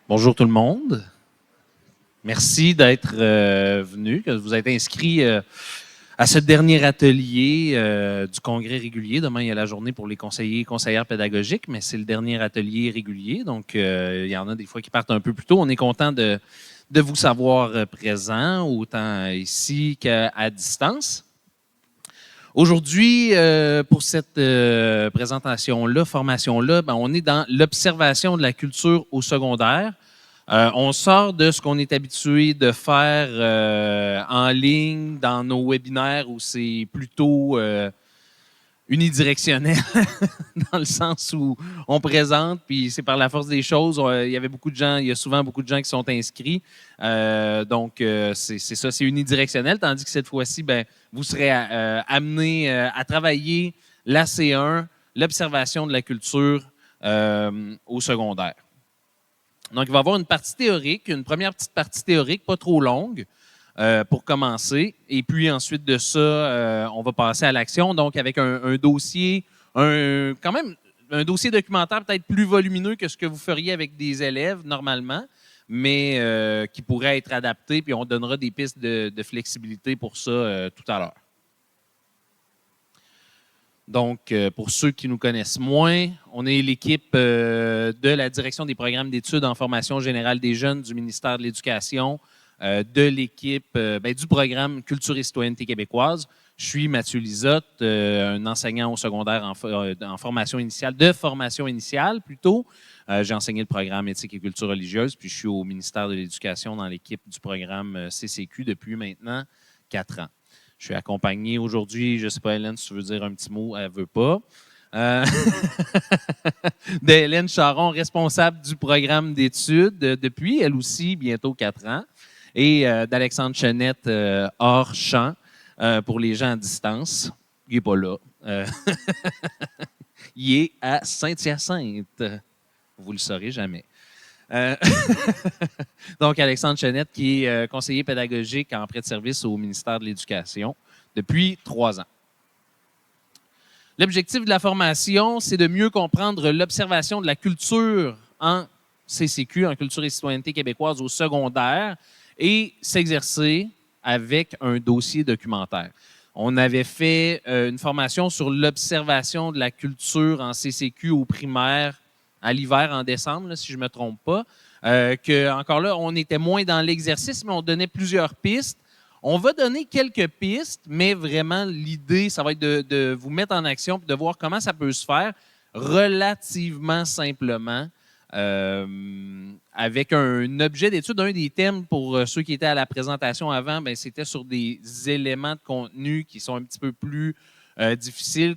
Bonjour tout le monde. Merci d'être venu, que vous êtes inscrits à ce dernier atelier du congrès régulier. Demain, il y a la journée pour les conseillers et conseillères pédagogiques, mais c'est le dernier atelier régulier. Donc, il y en a des fois qui partent un peu plus tôt. On est content de vous savoir présents, autant ici qu'à distance. Aujourd'hui, pour cette présentation-là, formation-là, on est dans l'observation de la culture au secondaire. On sort de ce qu'on est habitué de faire en ligne, dans nos webinaires où c'est plutôt unidirectionnel, dans le sens où on présente, puis c'est par la force des choses. Il y a souvent beaucoup de gens qui sont inscrits. Donc, c'est ça, c'est unidirectionnel, tandis que cette fois-ci, vous serez amenés à travailler la C1, l'observation de la culture au secondaire. Donc, il va y avoir une partie théorique, une première petite partie théorique, pas trop longue, pour commencer. Et puis, ensuite de ça, on va passer à l'action. Donc, avec un dossier, quand même, un dossier documentaire peut-être plus volumineux que ce que vous feriez avec des élèves normalement, mais qui pourrait être adapté. Puis, on donnera des pistes de flexibilité pour ça tout à l'heure. Donc, pour ceux qui nous connaissent moins, on est l'équipe de la Direction des programmes d'études en formation générale des jeunes du ministère de l'Éducation, de l'équipe du programme Culture et citoyenneté québécoise. Je suis Mathieu Lisotte, un enseignant au secondaire en formation initiale plutôt. J'ai enseigné le programme éthique et culture religieuse, puis je suis au ministère de l'Éducation dans l'équipe du programme CCQ depuis maintenant 4 ans. Je suis accompagné aujourd'hui, je ne sais pas, Hélène, si tu veux dire un petit mot, elle ne veut pas. D'Hélène Charon, responsable du programme d'études depuis, elle aussi, bientôt 4 ans. Et d'Alexandre Chenette, hors champ, pour les gens à distance. Il n'est pas là. Il est à Saint-Hyacinthe. Vous ne le saurez jamais. Donc, Alexandre Chenette, qui est conseiller pédagogique en prêt de service au ministère de l'Éducation depuis 3 ans. L'objectif de la formation, c'est de mieux comprendre l'observation de la culture en CCQ, en culture et citoyenneté québécoise au secondaire, et s'exercer avec un dossier documentaire. On avait fait une formation sur l'observation de la culture en CCQ au primaire à l'hiver, en décembre, là, si je ne me trompe pas. Encore là, on était moins dans l'exercice, mais on donnait plusieurs pistes. On va donner quelques pistes, mais vraiment, l'idée, ça va être de vous mettre en action et de voir comment ça peut se faire relativement simplement avec un objet d'étude. Un des thèmes pour ceux qui étaient à la présentation avant, c'était sur des éléments de contenu qui sont un petit peu plus difficiles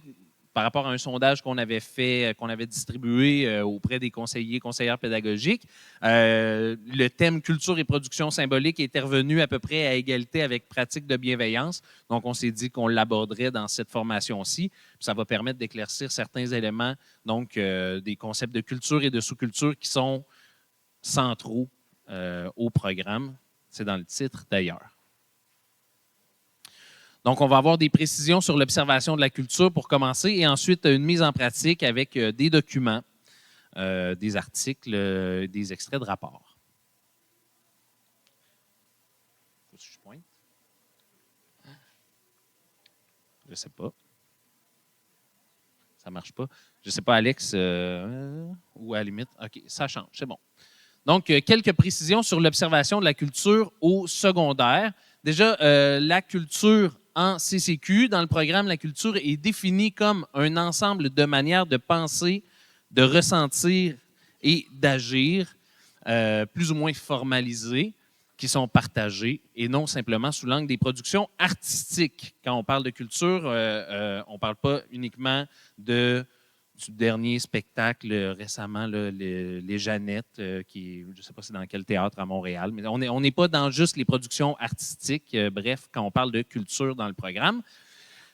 par rapport à un sondage qu'on avait fait, qu'on avait distribué auprès des conseillers, conseillères pédagogiques. Le thème culture et production symbolique est revenu à peu près à égalité avec pratique de bienveillance. Donc, on s'est dit qu'on l'aborderait dans cette formation-ci. Ça va permettre d'éclaircir certains éléments, donc des concepts de culture et de sous-culture qui sont centraux au programme. C'est dans le titre d'ailleurs. Donc, on va avoir des précisions sur l'observation de la culture pour commencer et ensuite une mise en pratique avec des documents, des articles, des extraits de rapports. Faut que je pointe? Je ne sais pas. Ça ne marche pas. Je ne sais pas, Alex, ou à la limite. OK, ça change, c'est bon. Donc, quelques précisions sur l'observation de la culture au secondaire. Déjà, la culture en CCQ, dans le programme, la culture est définie comme un ensemble de manières de penser, de ressentir et d'agir plus ou moins formalisées qui sont partagées et non simplement sous l'angle des productions artistiques. Quand on parle de culture, on ne parle pas uniquement du dernier spectacle récemment, là, les Jeannettes, qui, je ne sais pas c'est dans quel théâtre à Montréal, mais on n'est pas dans juste les productions artistiques. Bref, quand on parle de culture dans le programme,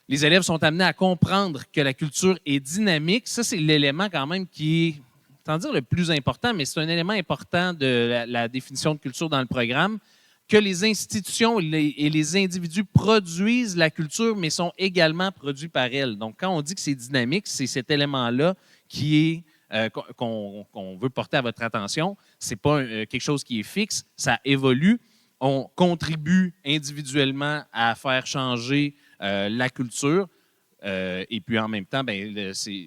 les élèves sont amenés à comprendre que la culture est dynamique. Ça, c'est l'élément quand même qui est, sans dire le plus important, mais c'est un élément important de la définition de culture dans le programme, que les institutions et les individus produisent la culture, mais sont également produits par elles. Donc, quand on dit que c'est dynamique, c'est cet élément-là qui qu'on veut porter à votre attention. Ce n'est pas quelque chose qui est fixe, ça évolue. On contribue individuellement à faire changer la culture. Et puis en même temps,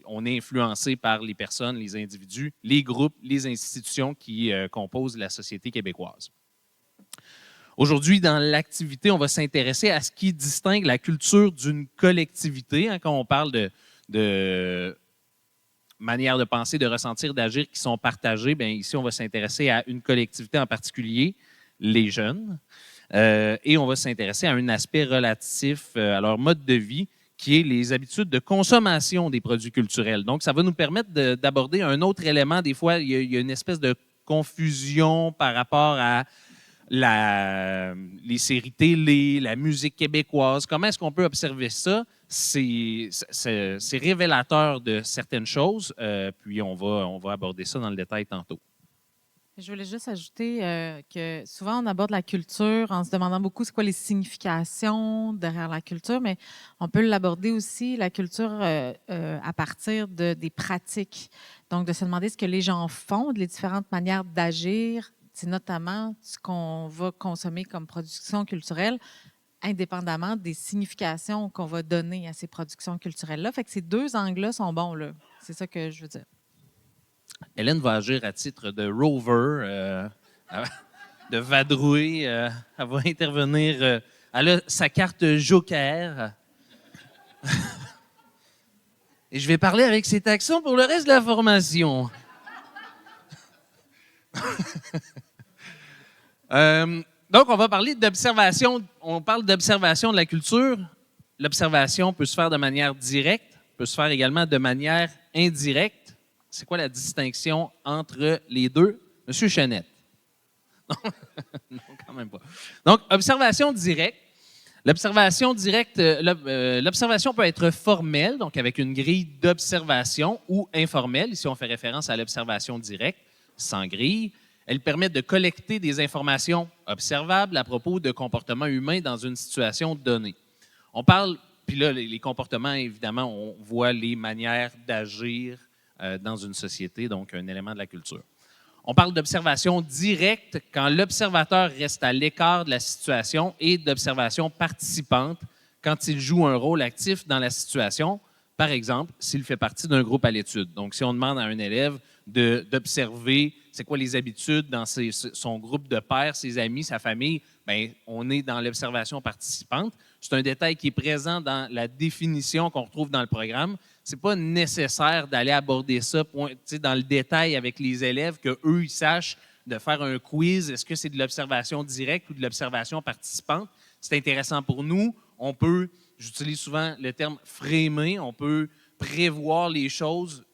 on est influencé par les personnes, les individus, les groupes, les institutions qui composent la société québécoise. Aujourd'hui, dans l'activité, on va s'intéresser à ce qui distingue la culture d'une collectivité. Hein, quand on parle de manières de penser, de ressentir, d'agir qui sont partagées, bien, ici, on va s'intéresser à une collectivité en particulier, les jeunes. Et on va s'intéresser à un aspect relatif à leur mode de vie, qui est les habitudes de consommation des produits culturels. Donc, ça va nous permettre d'aborder un autre élément. Des fois, il y a une espèce de confusion par rapport à les séries télé, la musique québécoise. Comment est-ce qu'on peut observer ça? C'est révélateur de certaines choses, puis on va aborder ça dans le détail tantôt. Je voulais juste ajouter que souvent, on aborde la culture en se demandant beaucoup c'est quoi les significations derrière la culture, mais on peut l'aborder aussi, la culture, à partir des pratiques. Donc, de se demander ce que les gens font, les différentes manières d'agir, c'est notamment ce qu'on va consommer comme production culturelle, indépendamment des significations qu'on va donner à ces productions culturelles-là. Fait que ces deux angles-là sont bons, là. C'est ça que je veux dire. Hélène va agir à titre de rover, de vadrouille. Elle va intervenir. Elle a sa carte joker. Et je vais parler avec cet accent pour le reste de la formation. Donc, on va parler d'observation. On parle d'observation de la culture. L'observation peut se faire de manière directe, peut se faire également de manière indirecte. C'est quoi la distinction entre les deux? Monsieur Chenette. Non, quand même pas. Donc, observation directe. L'observation directe, l'observation peut être formelle, donc avec une grille d'observation, ou informelle. Ici, on fait référence à l'observation directe, sans grille. Elle permet de collecter des informations observables à propos de comportements humains dans une situation donnée. On parle, puis là, les comportements, évidemment, on voit les manières d'agir dans une société, donc un élément de la culture. On parle d'observation directe quand l'observateur reste à l'écart de la situation et d'observation participante quand il joue un rôle actif dans la situation, par exemple, s'il fait partie d'un groupe à l'étude. Donc, si on demande à un élève d'observer c'est quoi les habitudes dans son groupe de pairs, ses amis, sa famille, bien, on est dans l'observation participante. C'est un détail qui est présent dans la définition qu'on retrouve dans le programme. Ce n'est pas nécessaire d'aller aborder ça dans le détail avec les élèves, qu'eux, ils sachent de faire un quiz. Est-ce que c'est de l'observation directe ou de l'observation participante? C'est intéressant pour nous. On peut, j'utilise souvent le terme framer, on peut prévoir les choses,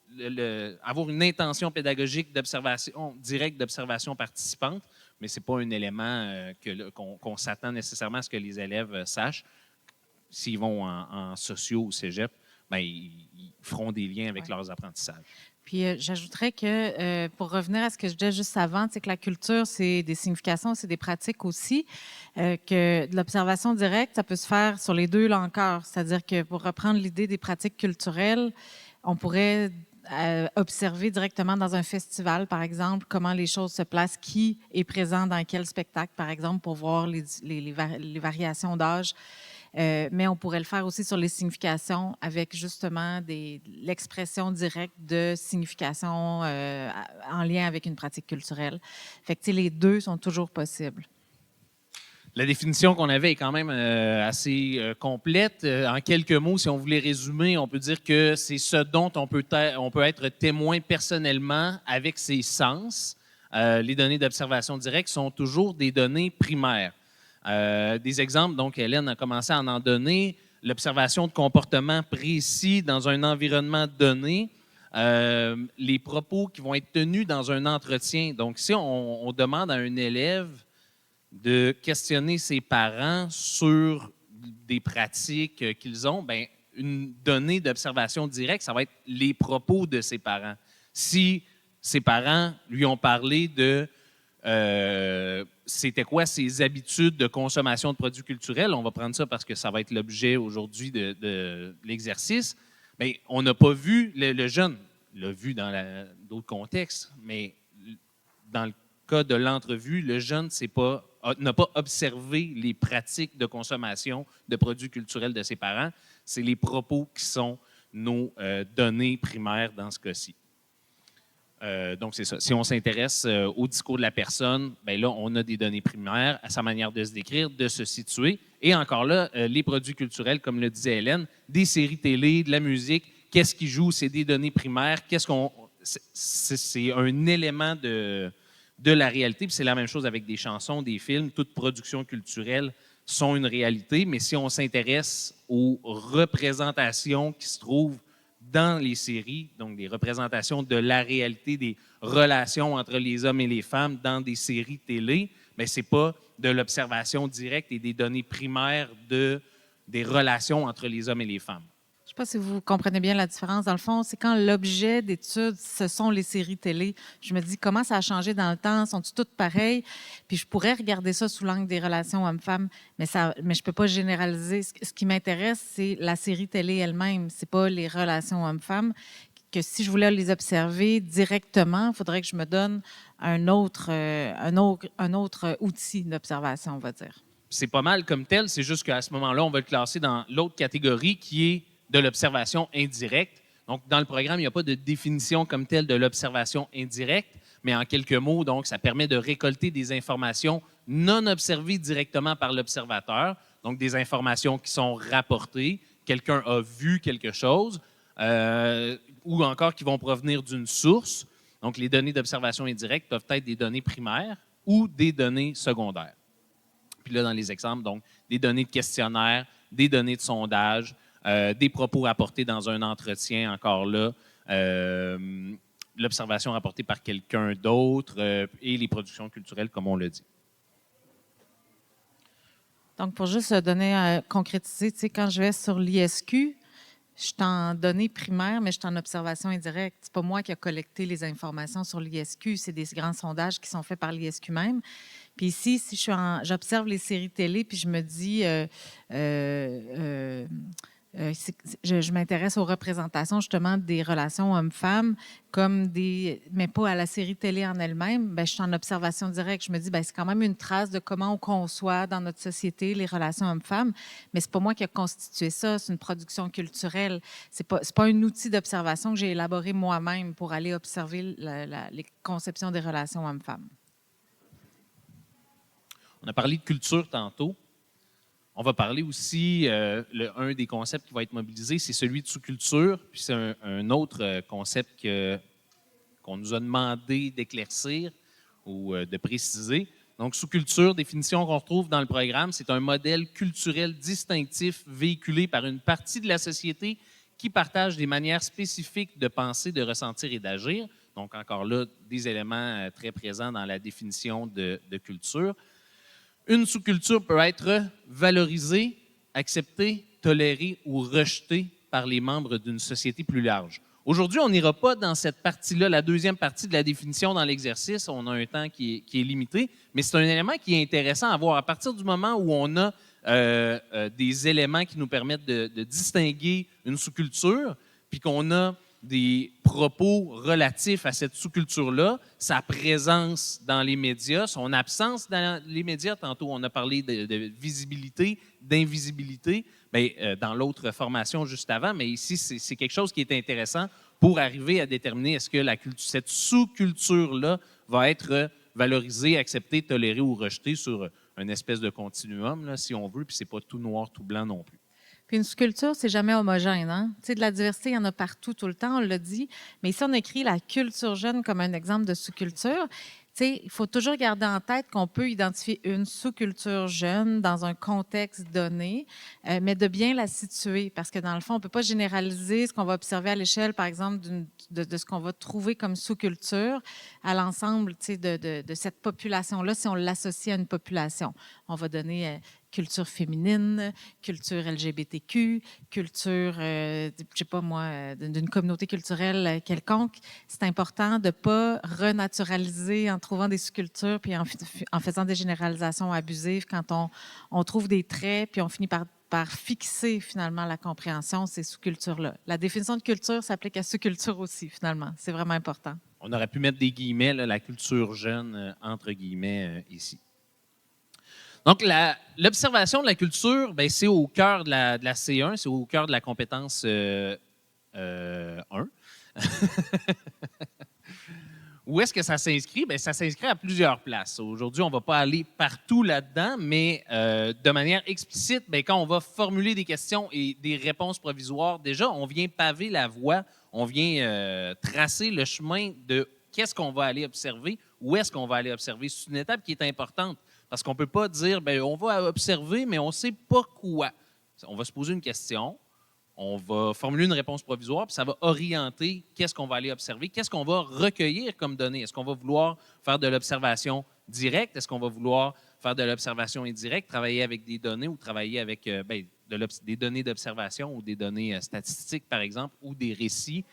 avoir une intention pédagogique d'observation directe, d'observation participante, mais ce n'est pas un élément qu'on s'attend nécessairement à ce que les élèves sachent. S'ils vont en sociaux ou cégep, bien, ils feront des liens avec leurs apprentissages. Puis j'ajouterais que, pour revenir à ce que je disais juste avant, c'est que la culture, c'est des significations, c'est des pratiques aussi, que de l'observation directe, ça peut se faire sur les deux là encore. C'est-à-dire que pour reprendre l'idée des pratiques culturelles, on pourrait observer directement dans un festival, par exemple, comment les choses se placent, qui est présent dans quel spectacle, par exemple, pour voir les variations d'âge. Mais on pourrait le faire aussi sur les significations avec justement l'expression directe de signification en lien avec une pratique culturelle. Fait que les deux sont toujours possibles. La définition qu'on avait est quand même assez complète. En quelques mots, si on voulait résumer, on peut dire que c'est ce dont on peut être témoin personnellement avec ses sens. Les données d'observation directe sont toujours des données primaires. Des exemples, donc Hélène a commencé à en donner. L'observation de comportements précis dans un environnement donné. Les propos qui vont être tenus dans un entretien. Donc, si on demande à un élève de questionner ses parents sur des pratiques qu'ils ont, bien, une donnée d'observation directe, ça va être les propos de ses parents. Si ses parents lui ont parlé de c'était quoi ses habitudes de consommation de produits culturels, on va prendre ça parce que ça va être l'objet aujourd'hui de l'exercice, bien, on n'a pas vu le jeune. l'a vu dans d'autres contextes, mais dans le cas de l'entrevue, le jeune n'a pas observé les pratiques de consommation de produits culturels de ses parents. C'est les propos qui sont nos données primaires dans ce cas-ci. Donc, c'est ça. Si on s'intéresse au discours de la personne, bien là, on a des données primaires à sa manière de se décrire, de se situer. Et encore là, les produits culturels, comme le disait Hélène, des séries télé, de la musique, qu'est-ce qui joue, c'est des données primaires. C'est un élément de la réalité. Puis c'est la même chose avec des chansons, des films. Toute production culturelle sont une réalité. Mais si on s'intéresse aux représentations qui se trouvent dans les séries, donc des représentations de la réalité des relations entre les hommes et les femmes dans des séries télé, mais ce n'est pas de l'observation directe et des données primaires des relations entre les hommes et les femmes. Je ne sais pas si vous comprenez bien la différence. Dans le fond, c'est quand l'objet d'étude, ce sont les séries télé. Je me dis, comment ça a changé dans le temps? Sont-ils toutes pareilles? Puis je pourrais regarder ça sous l'angle des relations hommes-femmes, mais je ne peux pas généraliser. Ce qui m'intéresse, c'est la série télé elle-même. Ce n'est pas les relations hommes-femmes. Que si je voulais les observer directement, il faudrait que je me donne un autre outil d'observation, on va dire. C'est pas mal comme tel, c'est juste qu'à ce moment-là, on va le classer dans l'autre catégorie qui est de l'observation indirecte. Donc, dans le programme, il n'y a pas de définition comme telle de l'observation indirecte, mais en quelques mots, donc, ça permet de récolter des informations non observées directement par l'observateur, donc des informations qui sont rapportées, quelqu'un a vu quelque chose, ou encore qui vont provenir d'une source. Donc, les données d'observation indirecte peuvent être des données primaires ou des données secondaires. Puis là, dans les exemples, donc, des données de questionnaire, des données de sondage, des propos rapportés dans un entretien, encore là, l'observation rapportée par quelqu'un d'autre et les productions culturelles, comme on l'a dit. Donc, pour juste donner, concrétiser, tu sais, quand je vais sur l'ISQ, je suis en données primaires, mais je suis en observation indirecte. Ce n'est pas moi qui ai collecté les informations sur l'ISQ, c'est des grands sondages qui sont faits par l'ISQ même. Puis ici, si j'observe les séries télé, puis je me dis, je m'intéresse aux représentations justement des relations hommes-femmes, mais pas à la série télé en elle-même. Bien, je suis en observation directe. Je me dis, bien, c'est quand même une trace de comment on conçoit dans notre société les relations hommes-femmes, mais c'est pas moi qui ai constitué ça. C'est une production culturelle. C'est pas un outil d'observation que j'ai élaboré moi-même pour aller observer les conceptions des relations hommes-femmes. On a parlé de culture tantôt. On va parler aussi, un des concepts qui va être mobilisé, c'est celui de sous-culture. Puis c'est un autre concept qu'on nous a demandé d'éclaircir ou de préciser. Donc, sous-culture, définition qu'on retrouve dans le programme, c'est un modèle culturel distinctif véhiculé par une partie de la société qui partage des manières spécifiques de penser, de ressentir et d'agir. Donc, encore là, des éléments très présents dans la définition de culture. Une sous-culture peut être valorisée, acceptée, tolérée ou rejetée par les membres d'une société plus large. Aujourd'hui, on n'ira pas dans cette partie-là, la deuxième partie de la définition dans l'exercice. On a un temps qui est limité, mais c'est un élément qui est intéressant à voir. À partir du moment où on a des éléments qui nous permettent de distinguer une sous-culture, puis qu'on a des propos relatifs à cette sous-culture-là, sa présence dans les médias, son absence dans les médias. Tantôt, on a parlé de visibilité, d'invisibilité, bien, dans l'autre formation juste avant, mais ici, c'est quelque chose qui est intéressant pour arriver à déterminer est-ce que cette sous-culture-là va être valorisée, acceptée, tolérée ou rejetée sur une espèce de continuum, là, si on veut, puis c'est pas tout noir, tout blanc non plus. Puis une sous-culture, c'est jamais homogène. Hein? Tu sais, de la diversité, il y en a partout, tout le temps, on l'a dit. Mais ici, on écrit la culture jeune comme un exemple de sous-culture. Tu sais, il faut toujours garder en tête qu'on peut identifier une sous-culture jeune dans un contexte donné, mais de bien la situer. Parce que dans le fond, on ne peut pas généraliser ce qu'on va observer à l'échelle, par exemple, de ce qu'on va trouver comme sous-culture à l'ensemble, tu sais, de cette population-là, si on l'associe à une population. On va donner culture féminine, culture LGBTQ, culture, je sais pas moi, d'une communauté culturelle quelconque. C'est important de ne pas renaturaliser en trouvant des sous-cultures puis en faisant des généralisations abusives quand on trouve des traits puis on finit par par fixer finalement la compréhension, ces sous-cultures-là. La définition de culture s'applique à sous-culture aussi, finalement. C'est vraiment important. On aurait pu mettre des guillemets, là, la culture jeune, entre guillemets, ici. Donc, l'observation de la culture, ben, c'est au cœur de la C1, c'est au cœur de la compétence 1. Où est-ce que ça s'inscrit? Bien, ça s'inscrit à plusieurs places. Aujourd'hui, on ne va pas aller partout là-dedans, mais de manière explicite, bien, quand on va formuler des questions et des réponses provisoires, déjà, on vient paver la voie, on vient tracer le chemin de qu'est-ce qu'on va aller observer, où est-ce qu'on va aller observer. C'est une étape qui est importante parce qu'on ne peut pas dire, bien, on va observer, mais on ne sait pas quoi. On va se poser une question. On va formuler une réponse provisoire, puis ça va orienter qu'est-ce qu'on va aller observer, qu'est-ce qu'on va recueillir comme données. Est-ce qu'on va vouloir faire de l'observation directe? Est-ce qu'on va vouloir faire de l'observation indirecte, travailler avec des données ou travailler avec des données d'observation ou des données statistiques, par exemple, ou des récits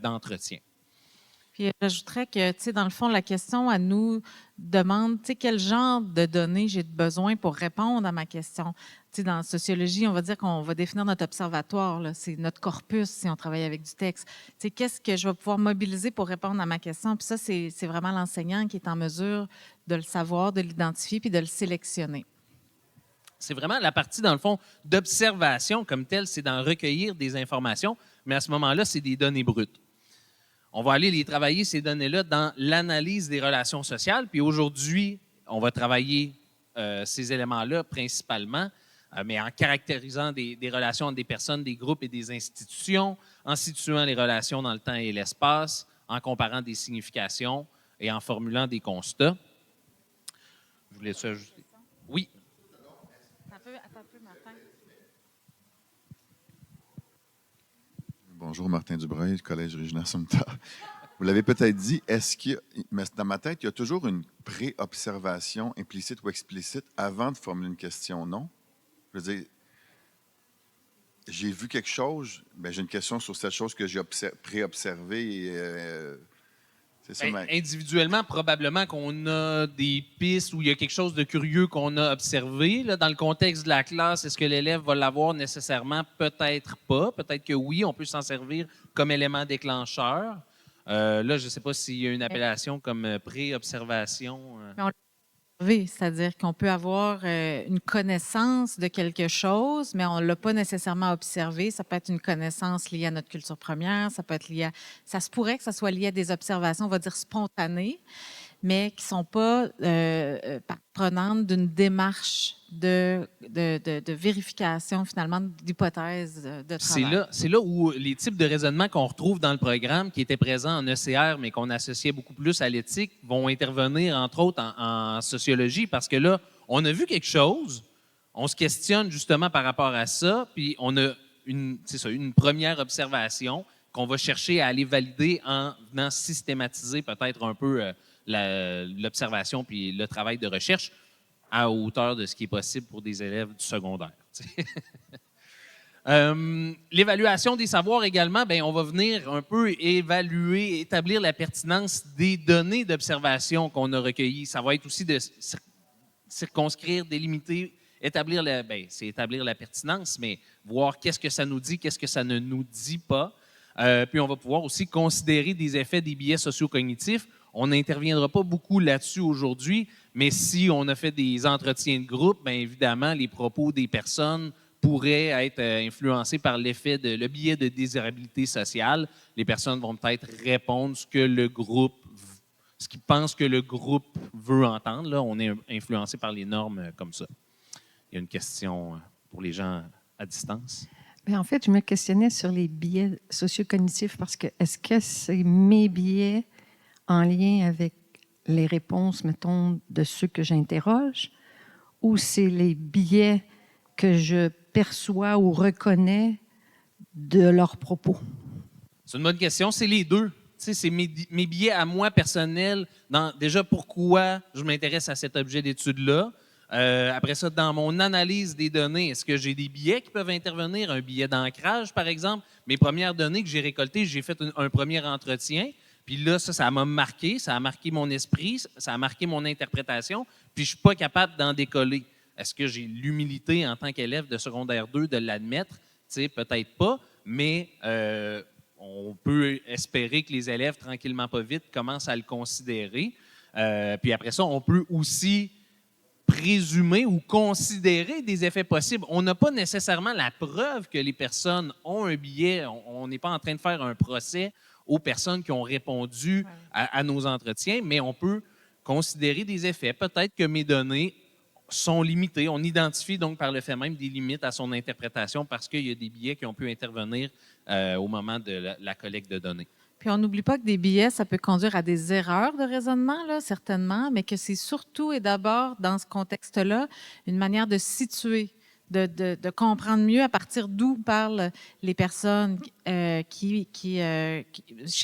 d'entretien? Puis j'ajouterais que, tu sais, dans le fond, la question à nous demande, tu sais, quel genre de données j'ai besoin pour répondre à ma question. Tu sais, dans la sociologie, on va dire qu'on va définir notre observatoire, là, c'est notre corpus si on travaille avec du texte. Tu sais, qu'est-ce que je vais pouvoir mobiliser pour répondre à ma question? Puis ça, c'est vraiment l'enseignant qui est en mesure de le savoir, de l'identifier puis de le sélectionner. C'est vraiment la partie, dans le fond, d'observation comme telle, c'est d'en recueillir des informations, mais à ce moment-là, c'est des données brutes. On va aller les travailler, ces données-là, dans l'analyse des relations sociales. Puis aujourd'hui, on va travailler ces éléments-là principalement, mais en caractérisant des relations entre des personnes, des groupes et des institutions, en situant les relations dans le temps et l'espace, en comparant des significations et en formulant des constats. Je voulais ça ajouter. Oui. Attends un peu, Martin. Bonjour, Martin Dubreuil, du Collège Régina Sumter. Vous l'avez peut-être dit, mais dans ma tête, il y a toujours une pré-observation implicite ou explicite avant de formuler une question, non? Je veux dire, j'ai vu quelque chose, bien, j'ai une question sur cette chose que j'ai pré-observée. C'est ça, individuellement, probablement qu'on a des pistes où il y a quelque chose de curieux qu'on a observé. Là, dans le contexte de la classe, est-ce que l'élève va l'avoir nécessairement? Peut-être pas. Peut-être que oui, on peut s'en servir comme élément déclencheur. Là, je ne sais pas s'il y a une appellation comme pré-observation. C'est-à-dire qu'on peut avoir une connaissance de quelque chose, mais on ne l'a pas nécessairement observé. Ça peut être une connaissance liée à notre culture première, ça peut être lié ça se pourrait que ça soit lié à des observations, on va dire spontanées, mais qui ne sont pas prenantes d'une démarche de vérification, finalement, d'hypothèses de travail. C'est là où les types de raisonnements qu'on retrouve dans le programme, qui étaient présents en ECR, mais qu'on associait beaucoup plus à l'éthique, vont intervenir, entre autres, en sociologie, parce que là, on a vu quelque chose, on se questionne justement par rapport à ça, puis on a une première observation qu'on va chercher à aller valider en venant systématiser peut-être un peu l'observation puis le travail de recherche à hauteur de ce qui est possible pour des élèves du secondaire. L'évaluation des savoirs également, bien, on va venir un peu évaluer, établir la pertinence des données d'observation qu'on a recueillies. Ça va être aussi de circonscrire, délimiter, établir la pertinence, mais voir qu'est-ce que ça nous dit, qu'est-ce que ça ne nous dit pas. Puis on va pouvoir aussi considérer des effets des biais socio-cognitifs. On n'interviendra pas beaucoup là-dessus aujourd'hui, mais si on a fait des entretiens de groupe, bien évidemment, les propos des personnes pourraient être influencés par le biais de désirabilité sociale. Les personnes vont peut-être répondre ce qu'ils pensent que le groupe veut entendre. Là, on est influencé par les normes comme ça. Il y a une question pour les gens à distance. Bien, en fait, je me questionnais sur les biais socio-cognitifs parce que est-ce que c'est mes biais en lien avec les réponses, mettons, de ceux que j'interroge, ou c'est les biais que je perçois ou reconnais de leurs propos? C'est une bonne question. C'est les deux. Tu sais, c'est mes biais à moi personnels. Déjà, pourquoi je m'intéresse à cet objet d'étude-là. Après ça, dans mon analyse des données, est-ce que j'ai des biais qui peuvent intervenir? Un biais d'ancrage, par exemple. Mes premières données que j'ai récoltées, j'ai fait un premier entretien. Puis là, ça m'a marqué. Ça a marqué mon esprit. Ça a marqué mon interprétation. Puis je ne suis pas capable d'en décoller. Est-ce que j'ai l'humilité en tant qu'élève de secondaire 2 de l'admettre? Peut-être pas, mais on peut espérer que les élèves, tranquillement pas vite, commencent à le considérer. Puis après ça, on peut aussi présumer ou considérer des effets possibles. On n'a pas nécessairement la preuve que les personnes ont un biais. On n'est pas en train de faire un procès aux personnes qui ont répondu à nos entretiens, mais on peut considérer des effets. Peut-être que mes données sont limitées. On identifie donc par le fait même des limites à son interprétation parce qu'il y a des biais qui ont pu intervenir au moment de la collecte de données. Puis on n'oublie pas que des biais, ça peut conduire à des erreurs de raisonnement, là, certainement, mais que c'est surtout et d'abord, dans ce contexte-là, une manière de situer, de comprendre mieux à partir d'où parlent les personnes chez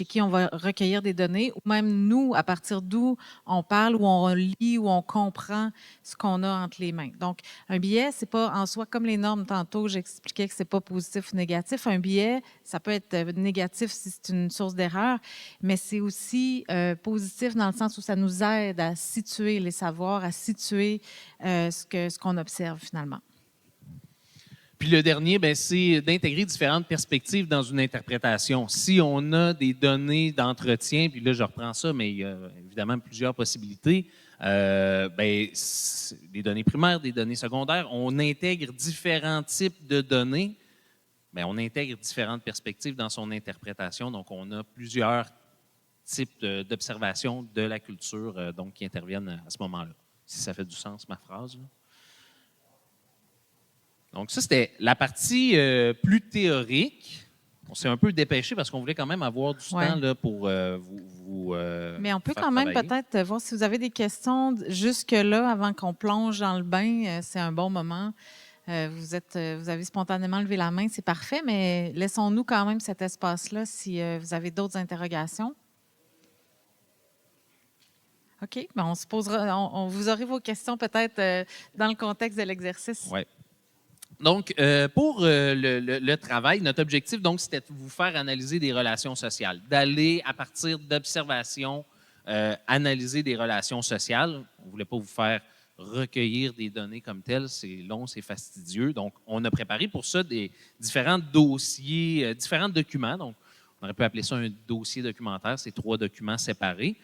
qui on va recueillir des données, ou même nous, à partir d'où on parle, où on lit, où on comprend ce qu'on a entre les mains. Donc, un biais, c'est pas en soi, comme les normes tantôt, j'expliquais que c'est pas positif ou négatif. Un biais, ça peut être négatif si c'est une source d'erreur, mais c'est aussi positif dans le sens où ça nous aide à situer les savoirs, à situer ce qu'on observe finalement. Puis le dernier, c'est d'intégrer différentes perspectives dans une interprétation. Si on a des données d'entretien, puis là, je reprends ça, mais il y a évidemment plusieurs possibilités, des données primaires, des données secondaires, on intègre différents types de données, on intègre différentes perspectives dans son interprétation. Donc, on a plusieurs types d'observations de la culture donc, qui interviennent à ce moment-là. Si ça fait du sens, ma phrase, là. Donc, ça, c'était la partie plus théorique. On s'est un peu dépêché parce qu'on voulait quand même avoir du temps là, pour vous mais on peut quand même peut-être voir si vous avez des questions jusque-là, avant qu'on plonge dans le bain. C'est un bon moment. Vous avez spontanément levé la main, c'est parfait, mais laissons-nous quand même cet espace-là si vous avez d'autres interrogations. OK. On se posera, vous aurez vos questions peut-être dans le contexte de l'exercice. Oui. Donc, pour le travail, notre objectif, donc, c'était de vous faire analyser des relations sociales, d'aller à partir d'observations, analyser des relations sociales. On ne voulait pas vous faire recueillir des données comme telles, c'est long, c'est fastidieux. Donc, on a préparé pour ça des différents dossiers, différents documents. Donc, on aurait pu appeler ça un dossier documentaire, c'est 3 documents séparés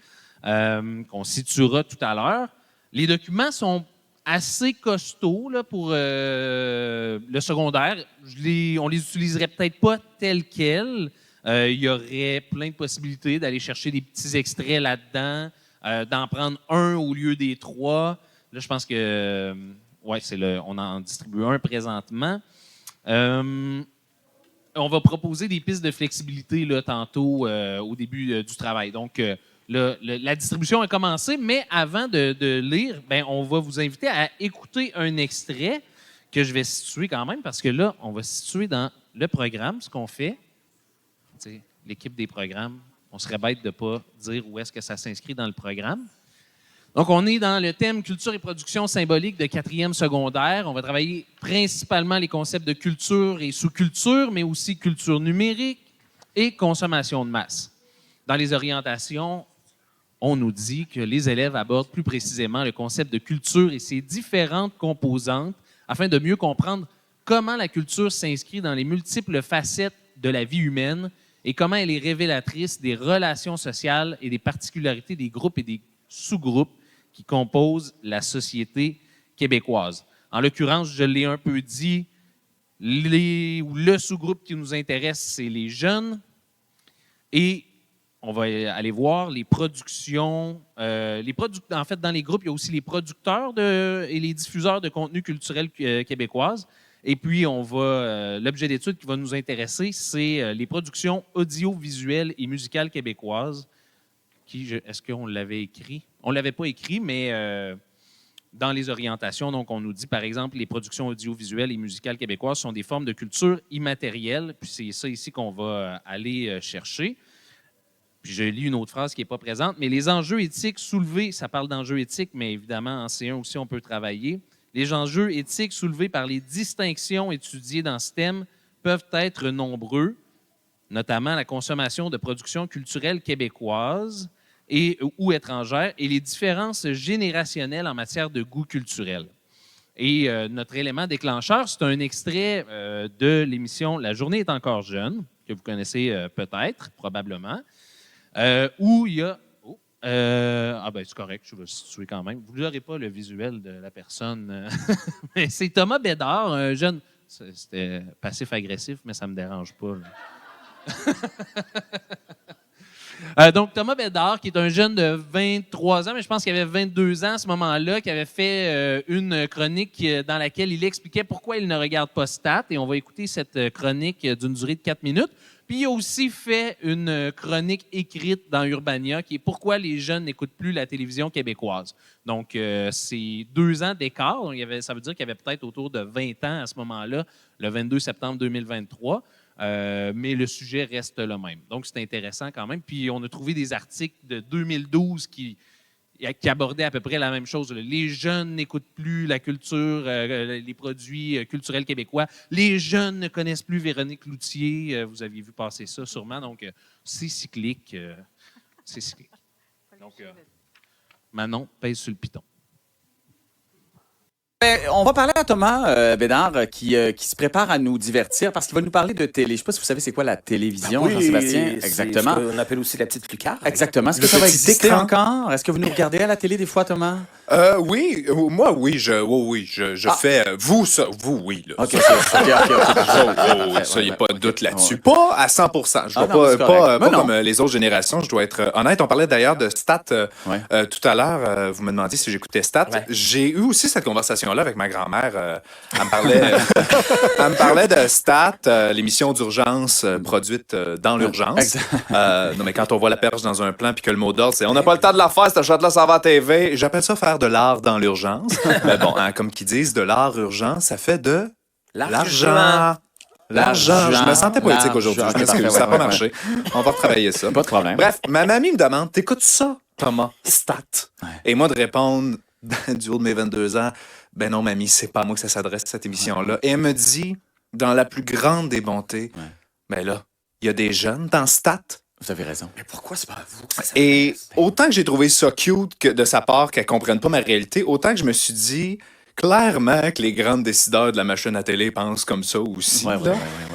qu'on situera tout à l'heure. Les documents sont assez costauds là, pour le secondaire. On les utiliserait peut-être pas tels quels. Il y aurait plein de possibilités d'aller chercher des petits extraits là-dedans, d'en prendre un au lieu des 3. Là, je pense que on en distribue un présentement. On va proposer des pistes de flexibilité là, tantôt au début du travail. Donc, la distribution a commencé, mais avant de lire, on va vous inviter à écouter un extrait que je vais situer quand même, parce que là, on va situer dans le programme ce qu'on fait. T'sais, l'équipe des programmes, on serait bête de ne pas dire où est-ce que ça s'inscrit dans le programme. Donc, on est dans le thème culture et production symbolique de 4e secondaire. On va travailler principalement les concepts de culture et sous-culture, mais aussi culture numérique et consommation de masse. Dans les orientations, on nous dit que les élèves abordent plus précisément le concept de culture et ses différentes composantes afin de mieux comprendre comment la culture s'inscrit dans les multiples facettes de la vie humaine et comment elle est révélatrice des relations sociales et des particularités des groupes et des sous-groupes qui composent la société québécoise. En l'occurrence, je l'ai un peu dit, le sous-groupe qui nous intéresse, c'est les jeunes. Et on va aller voir les productions. En fait, dans les groupes, il y a aussi les producteurs et les diffuseurs de contenu culturel québécoises. Et puis, l'objet d'étude qui va nous intéresser, c'est les productions audiovisuelles et musicales québécoises. Est-ce qu'on l'avait écrit? On ne l'avait pas écrit, mais dans les orientations, donc, on nous dit, par exemple, les productions audiovisuelles et musicales québécoises sont des formes de culture immatérielle. Puis c'est ça ici qu'on va aller chercher. Puis je lis une autre phrase qui n'est pas présente, mais les enjeux éthiques soulevés, ça parle d'enjeux éthiques, mais évidemment, en C1 aussi, on peut travailler. Les enjeux éthiques soulevés par les distinctions étudiées dans ce thème peuvent être nombreux, notamment la consommation de productions culturelles québécoises ou étrangères et les différences générationnelles en matière de goût culturel. Et notre élément déclencheur, c'est un extrait de l'émission La journée est encore jeune, que vous connaissez peut-être, probablement, où il y a... c'est correct, je vais le situer quand même. Vous n'aurez pas le visuel de la personne. Mais c'est Thomas Bédard, un jeune... C'était passif-agressif, mais ça ne me dérange pas. Donc, Thomas Bédard, qui est un jeune de 23 ans, mais je pense qu'il avait 22 ans à ce moment-là, qui avait fait une chronique dans laquelle il expliquait pourquoi il ne regarde pas Stat. Et on va écouter cette chronique d'une durée de 4 minutes. Puis, il a aussi fait une chronique écrite dans Urbania qui est pourquoi les jeunes n'écoutent plus la télévision québécoise. Donc, c'est 2 ans d'écart. Donc, ça veut dire qu'il y avait peut-être autour de 20 ans à ce moment-là, le 22 septembre 2023. Mais le sujet reste le même. Donc, c'est intéressant quand même. Puis, on a trouvé des articles de 2012 qui abordaient à peu près la même chose. Les jeunes n'écoutent plus la culture, les produits culturels québécois. Les jeunes ne connaissent plus Véronique Cloutier. Vous aviez vu passer ça sûrement. Donc, c'est cyclique. C'est cyclique. Donc, Manon pèse sur le piton. On va parler à Thomas Bédard qui se prépare à nous divertir parce qu'il va nous parler de télé. Je ne sais pas si vous savez c'est quoi la télévision, Jean-Sébastien. Exactement. C'est ce qu'on appelle aussi la petite lucarne. Exactement. Est-ce que ça va exister encore? Est-ce que vous nous regardez à la télé des fois, Thomas? Oui, moi, oui, je fais... Vous, oui. Là. OK. Ça, il n'y a pas de doute là-dessus. Pas à 100%. Je ne pas comme les autres générations. Je dois être honnête. On parlait d'ailleurs de Stat tout à l'heure. Vous me demandiez si j'écoutais Stat. Ouais. J'ai eu aussi cette conversation-là avec ma grand-mère. Elle me parlait de Stat, l'émission d'urgence produite dans l'urgence. Non, mais quand on voit la perche dans un plan puis que le mot d'ordre, c'est « On n'a pas le temps de la faire, cette shot-là, ça va à TV. » J'appelle ça faire de l'art dans l'urgence. Mais bon, comme qu'ils disent, de l'art urgent, ça fait de l'argent. L'argent. Je me sentais poétique aujourd'hui. Je m'excuse, ça n'a pas marché. On va retravailler ça. Pas de problème. Bref, ma mamie me demande, t'écoutes ça, Thomas, Stat? Ouais. Et moi de répondre, du haut de mes 22 ans, ben non, mamie, c'est pas à moi que ça s'adresse, cette émission-là. Et elle me dit, dans la plus grande des bontés, ben là, il y a des jeunes dans Stat. Vous avez raison. Mais pourquoi c'est pas à vous que ça s'adresse? Et autant que j'ai trouvé ça cute que de sa part qu'elle comprenne pas ma réalité, autant que je me suis dit... Clairement que les grands décideurs de la machine à télé pensent comme ça aussi. Ouais.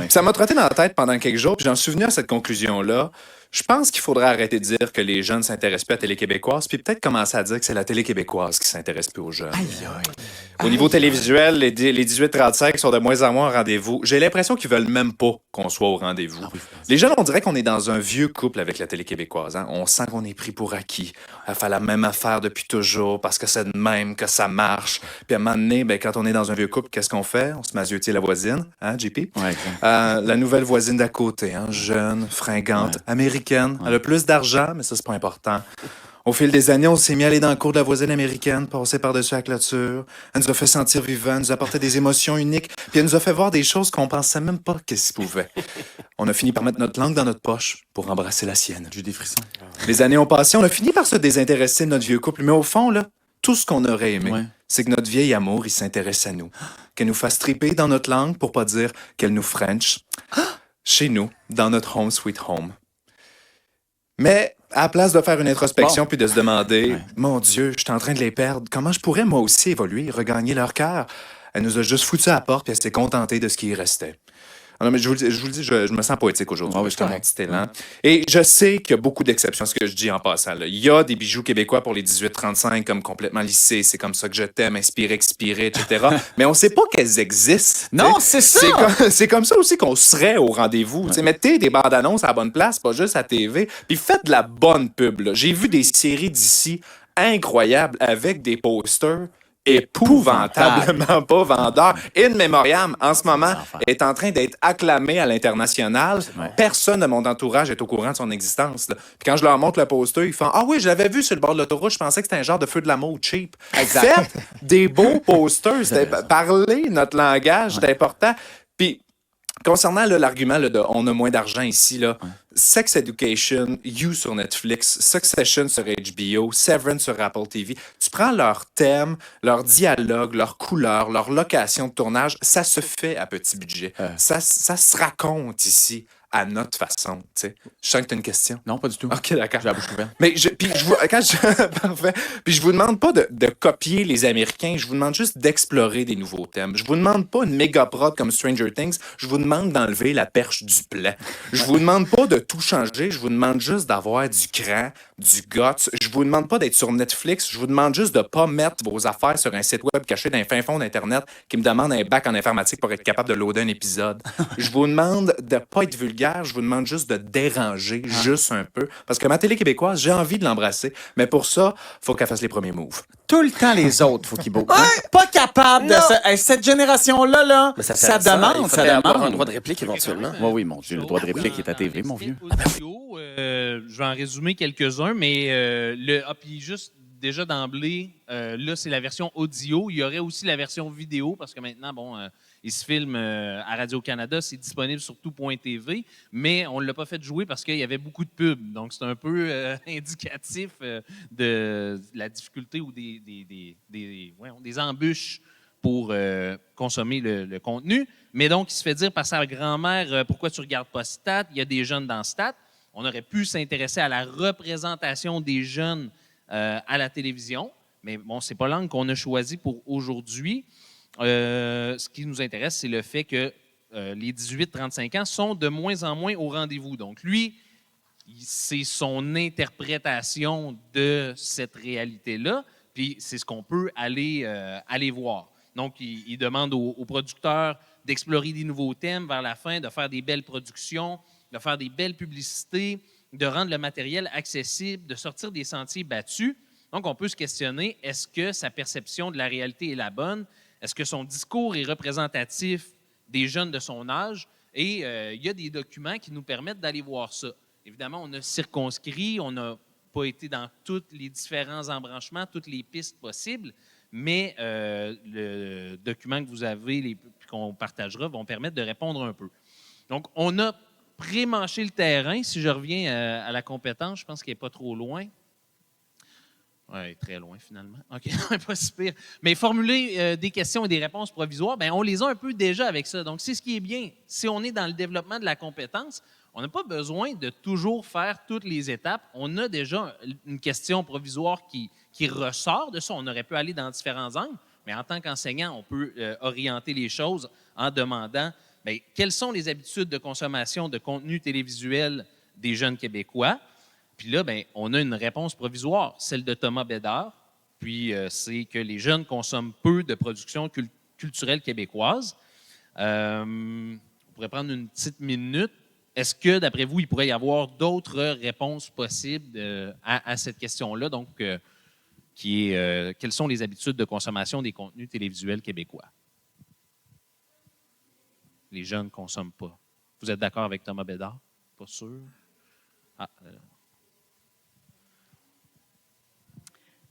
Ça m'a trotté dans la tête pendant quelques jours, puis j'en suis venu à cette conclusion-là. Je pense qu'il faudrait arrêter de dire que les jeunes ne s'intéressent plus à la télé québécoise, puis peut-être commencer à dire que c'est la télé québécoise qui s'intéresse plus aux jeunes. Au niveau télévisuel, les 18-35 sont de moins en moins au rendez-vous. J'ai l'impression qu'ils veulent même pas qu'on soit au rendez-vous. Les jeunes, on dirait qu'on est dans un vieux couple avec la télé québécoise. Hein? On sent qu'on est pris pour acquis. Elle fait la même affaire depuis toujours parce que c'est de même que ça marche. Puis à un moment donné, ben, quand on est dans un vieux couple, qu'est-ce qu'on fait? On se maziotie la voisine, hein, JP? La nouvelle voisine d'à côté, hein, jeune, fringante, américaine. Elle a plus d'argent, mais ça, c'est pas important. Au fil des années, on s'est mis à aller dans le cours de la voisine américaine, passer par-dessus la clôture. Elle nous a fait sentir vivants, elle nous a apporté des émotions uniques, puis elle nous a fait voir des choses qu'on pensait même pas qu'elles se pouvaient. On a fini par mettre notre langue dans notre poche pour embrasser la sienne. J'ai des frissons. Les années ont passé, on a fini par se désintéresser de notre vieux couple, mais au fond, là, tout ce qu'on aurait aimé, c'est que notre vieil amour, il s'intéresse à nous. Qu'elle nous fasse triper dans notre langue pour pas dire qu'elle nous French. Chez nous, dans notre home sweet home. Mais à la place de faire une introspection puis de se demander « Mon Dieu, je suis en train de les perdre. Comment je pourrais moi aussi évoluer, regagner leur cœur? » Elle nous a juste foutu à la porte puis elle s'est contentée de ce qui y restait. Non, mais je vous le dis, je me sens poétique aujourd'hui. C'est mon petit élan. Et je sais qu'il y a beaucoup d'exceptions à ce que je dis en passant. Là. Il y a des bijoux québécois pour les 18-35 comme complètement lissés. C'est comme ça que je t'aime, inspiré, expiré, etc. Mais on ne sait pas qu'elles existent. Non, c'est ça! C'est comme ça aussi qu'on serait au rendez-vous. Mettez des bandes annonces à la bonne place, pas juste à TV. Puis faites de la bonne pub. Là. J'ai vu des séries d'ici incroyables avec des posters épouvantablement pas vendeur. In Memoriam, en ce moment, est en train d'être acclamé à l'international. Personne de mon entourage est au courant de son existence. Là. Puis quand je leur montre le poster, ils font « Ah oui, je l'avais vu sur le bord de l'autoroute, je pensais que c'était un genre de feu de l'amour cheap. » Faites des beaux posters. Parlez notre langage, c'est important. Puis concernant là, l'argument là, de « on a moins d'argent ici », là, Sex Education, You sur Netflix, Succession sur HBO, Severance sur Apple TV, tu prends leurs thèmes, leurs dialogues, leurs couleurs, leur location de tournage, ça se fait à petit budget. Ça se raconte ici à notre façon. Tu sais. Je sens que tu as une question. Non, pas du tout. OK, d'accord. J'ai la bouche ouverte. Mais parfait. Puis je vous demande pas de copier les Américains, je vous demande juste d'explorer des nouveaux thèmes. Je vous demande pas une méga prod comme Stranger Things, je vous demande d'enlever la perche du plat. Je vous demande pas de tout changer, je vous demande juste d'avoir du cran, du guts. Je vous demande pas d'être sur Netflix, je vous demande juste de pas mettre vos affaires sur un site web caché dans un fin fond d'Internet qui me demande un bac en informatique pour être capable de loader un épisode. Je vous demande de pas être vulgaire, je vous demande juste de déranger juste un peu. Parce que ma télé québécoise, j'ai envie de l'embrasser, mais pour ça, faut qu'elle fasse les premiers moves. Tout le temps, les autres, faut qu'ils bookent. Pas capable de... Cette génération-là, là, Mais ça il demande, faudrait ça avoir demande. un droit de réplique éventuellement. Oui, mon Dieu, le droit de réplique est à TV, mon vieux. Audio, je vais en résumer quelques-uns, mais puis juste déjà d'emblée, là, c'est la version audio. Il y aurait aussi la version vidéo, parce que maintenant, bon, il se filme à Radio-Canada, c'est disponible sur tout.tv, mais on ne l'a pas fait jouer parce qu'il y avait beaucoup de pubs. Donc, c'est un peu indicatif de la difficulté ou des embûches pour consommer le contenu. Mais donc, il se fait dire par sa grand-mère, pourquoi tu ne regardes pas Stat? Il y a des jeunes dans Stat. On aurait pu s'intéresser à la représentation des jeunes à la télévision. Mais bon, ce n'est pas l'angle qu'on a choisi pour aujourd'hui. Ce qui nous intéresse, c'est le fait que les 18-35 ans sont de moins en moins au rendez-vous. Donc, lui, c'est son interprétation de cette réalité-là, puis c'est ce qu'on peut aller voir. Donc, il demande aux producteurs d'explorer des nouveaux thèmes vers la fin, de faire des belles productions, de faire des belles publicités, de rendre le matériel accessible, de sortir des sentiers battus. Donc, on peut se questionner, est-ce que sa perception de la réalité est la bonne? Est-ce que son discours est représentatif des jeunes de son âge? Et il y a des documents qui nous permettent d'aller voir ça. Évidemment, on a circonscrit, on n'a pas été dans tous les différents embranchements, toutes les pistes possibles, mais le document que vous avez et qu'on partagera vont permettre de répondre un peu. Donc, on a pré-manché le terrain. Si je reviens à la compétence, je pense qu'il n'est pas trop loin. Oui, très loin finalement. OK, pas si pire. Mais formuler des questions et des réponses provisoires, bien, on les a un peu déjà avec ça. Donc, c'est ce qui est bien. Si on est dans le développement de la compétence, on n'a pas besoin de toujours faire toutes les étapes. On a déjà une question provisoire qui ressort de ça. On aurait pu aller dans différents angles, mais en tant qu'enseignant, on peut orienter les choses en demandant bien, quelles sont les habitudes de consommation de contenu télévisuel des jeunes Québécois. Puis là, bien, on a une réponse provisoire, celle de Thomas Bédard. Puis c'est que les jeunes consomment peu de productions culturelles québécoises. On pourrait prendre une petite minute. Est-ce que, d'après vous, il pourrait y avoir d'autres réponses possibles à cette question-là? Donc, quelles sont les habitudes de consommation des contenus télévisuels québécois? Les jeunes ne consomment pas. Vous êtes d'accord avec Thomas Bédard? Pas sûr?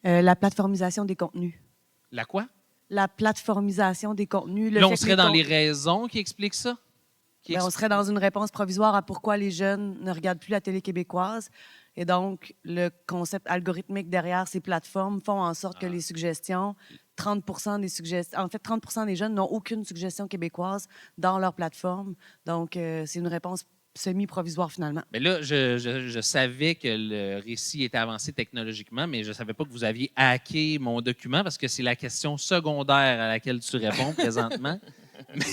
La plateformisation des contenus. La quoi? La plateformisation des contenus. Là, on serait dans les raisons qui expliquent ça? On serait dans une réponse provisoire à pourquoi les jeunes ne regardent plus la télé québécoise. Et donc, le concept algorithmique derrière ces plateformes font en sorte que les suggestions, 30% des suggestions, en fait, 30% des jeunes n'ont aucune suggestion québécoise dans leur plateforme. Donc, c'est une réponse semi-provisoire finalement. Mais là, je savais que le récit était avancé technologiquement, mais je ne savais pas que vous aviez hacké mon document parce que c'est la question secondaire à laquelle tu réponds présentement.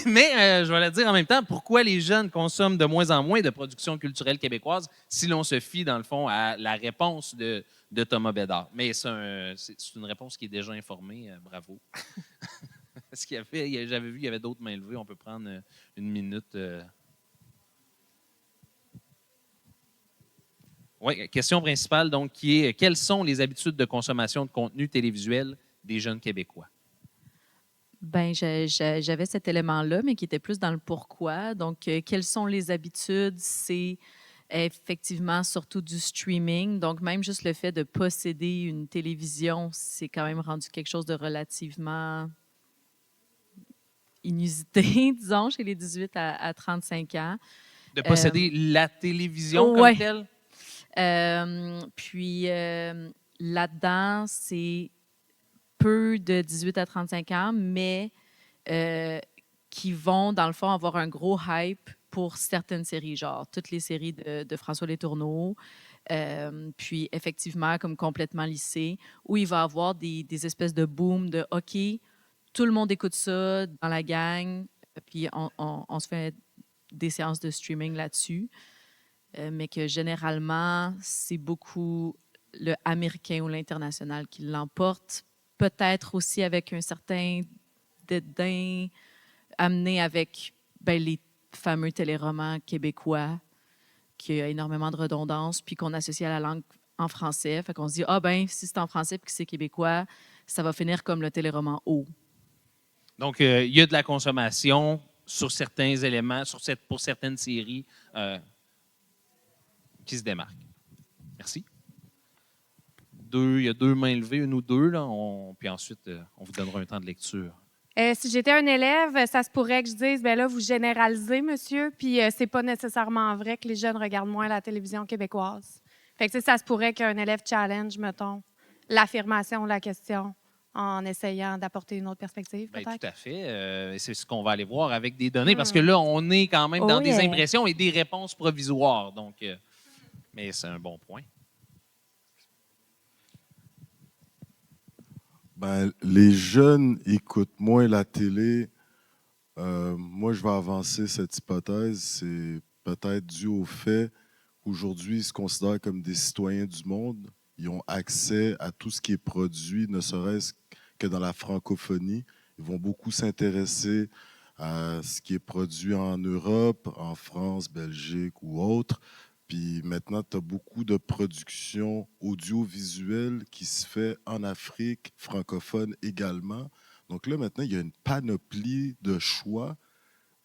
Mais je vais le dire en même temps, pourquoi les jeunes consomment de moins en moins de productions culturelles québécoises si l'on se fie, dans le fond, à la réponse de Thomas Bédard. Mais c'est une réponse qui est déjà informée. Bravo. J'avais vu qu'il y avait d'autres mains levées. On peut prendre une minute. Oui, question principale, donc, qui est quelles sont les habitudes de consommation de contenu télévisuel des jeunes Québécois? Bien, j'avais cet élément-là, mais qui était plus dans le pourquoi. Donc, quelles sont les habitudes? C'est effectivement surtout du streaming. Donc, même juste le fait de posséder une télévision, c'est quand même rendu quelque chose de relativement inusité, disons, chez les 18 à 35 ans. De posséder la télévision comme telle? Puis là-dedans, c'est peu de 18 à 35 ans, mais qui vont, dans le fond, avoir un gros hype pour certaines séries, genre toutes les séries de François Letourneau. Puis effectivement, comme complètement lissé, où il va y avoir des espèces de boom de OK, tout le monde écoute ça dans la gang, puis on se fait des séances de streaming là-dessus. Mais que généralement, c'est beaucoup le américain ou l'international qui l'emporte. Peut-être aussi avec un certain dédain amené avec les fameux téléromans québécois, qui a énormément de redondance, puis qu'on associe à la langue en français. Fait qu'on se dit, si c'est en français puis que c'est québécois, ça va finir comme le téléroman O. Donc, il y a de la consommation sur certains éléments, pour certaines séries qui se démarquent. Merci. Il y a 2 mains levées, 1 ou 2, là, puis ensuite, on vous donnera un temps de lecture. Si j'étais un élève, ça se pourrait que je dise, là, vous généralisez, monsieur, puis c'est pas nécessairement vrai que les jeunes regardent moins la télévision québécoise. Fait que ça se pourrait qu'un élève challenge, mettons, l'affirmation de la question en essayant d'apporter une autre perspective, peut-être? Tout à fait. C'est ce qu'on va aller voir avec des données, parce que là, on est quand même dans des impressions et des réponses provisoires. Donc, mais c'est un bon point. Les jeunes écoutent moins la télé. Moi, je vais avancer cette hypothèse. C'est peut-être dû au fait qu'aujourd'hui, ils se considèrent comme des citoyens du monde. Ils ont accès à tout ce qui est produit, ne serait-ce que dans la francophonie. Ils vont beaucoup s'intéresser à ce qui est produit en Europe, en France, Belgique ou autre. Puis maintenant, tu as beaucoup de production audiovisuelle qui se fait en Afrique francophone également. Donc là, maintenant, il y a une panoplie de choix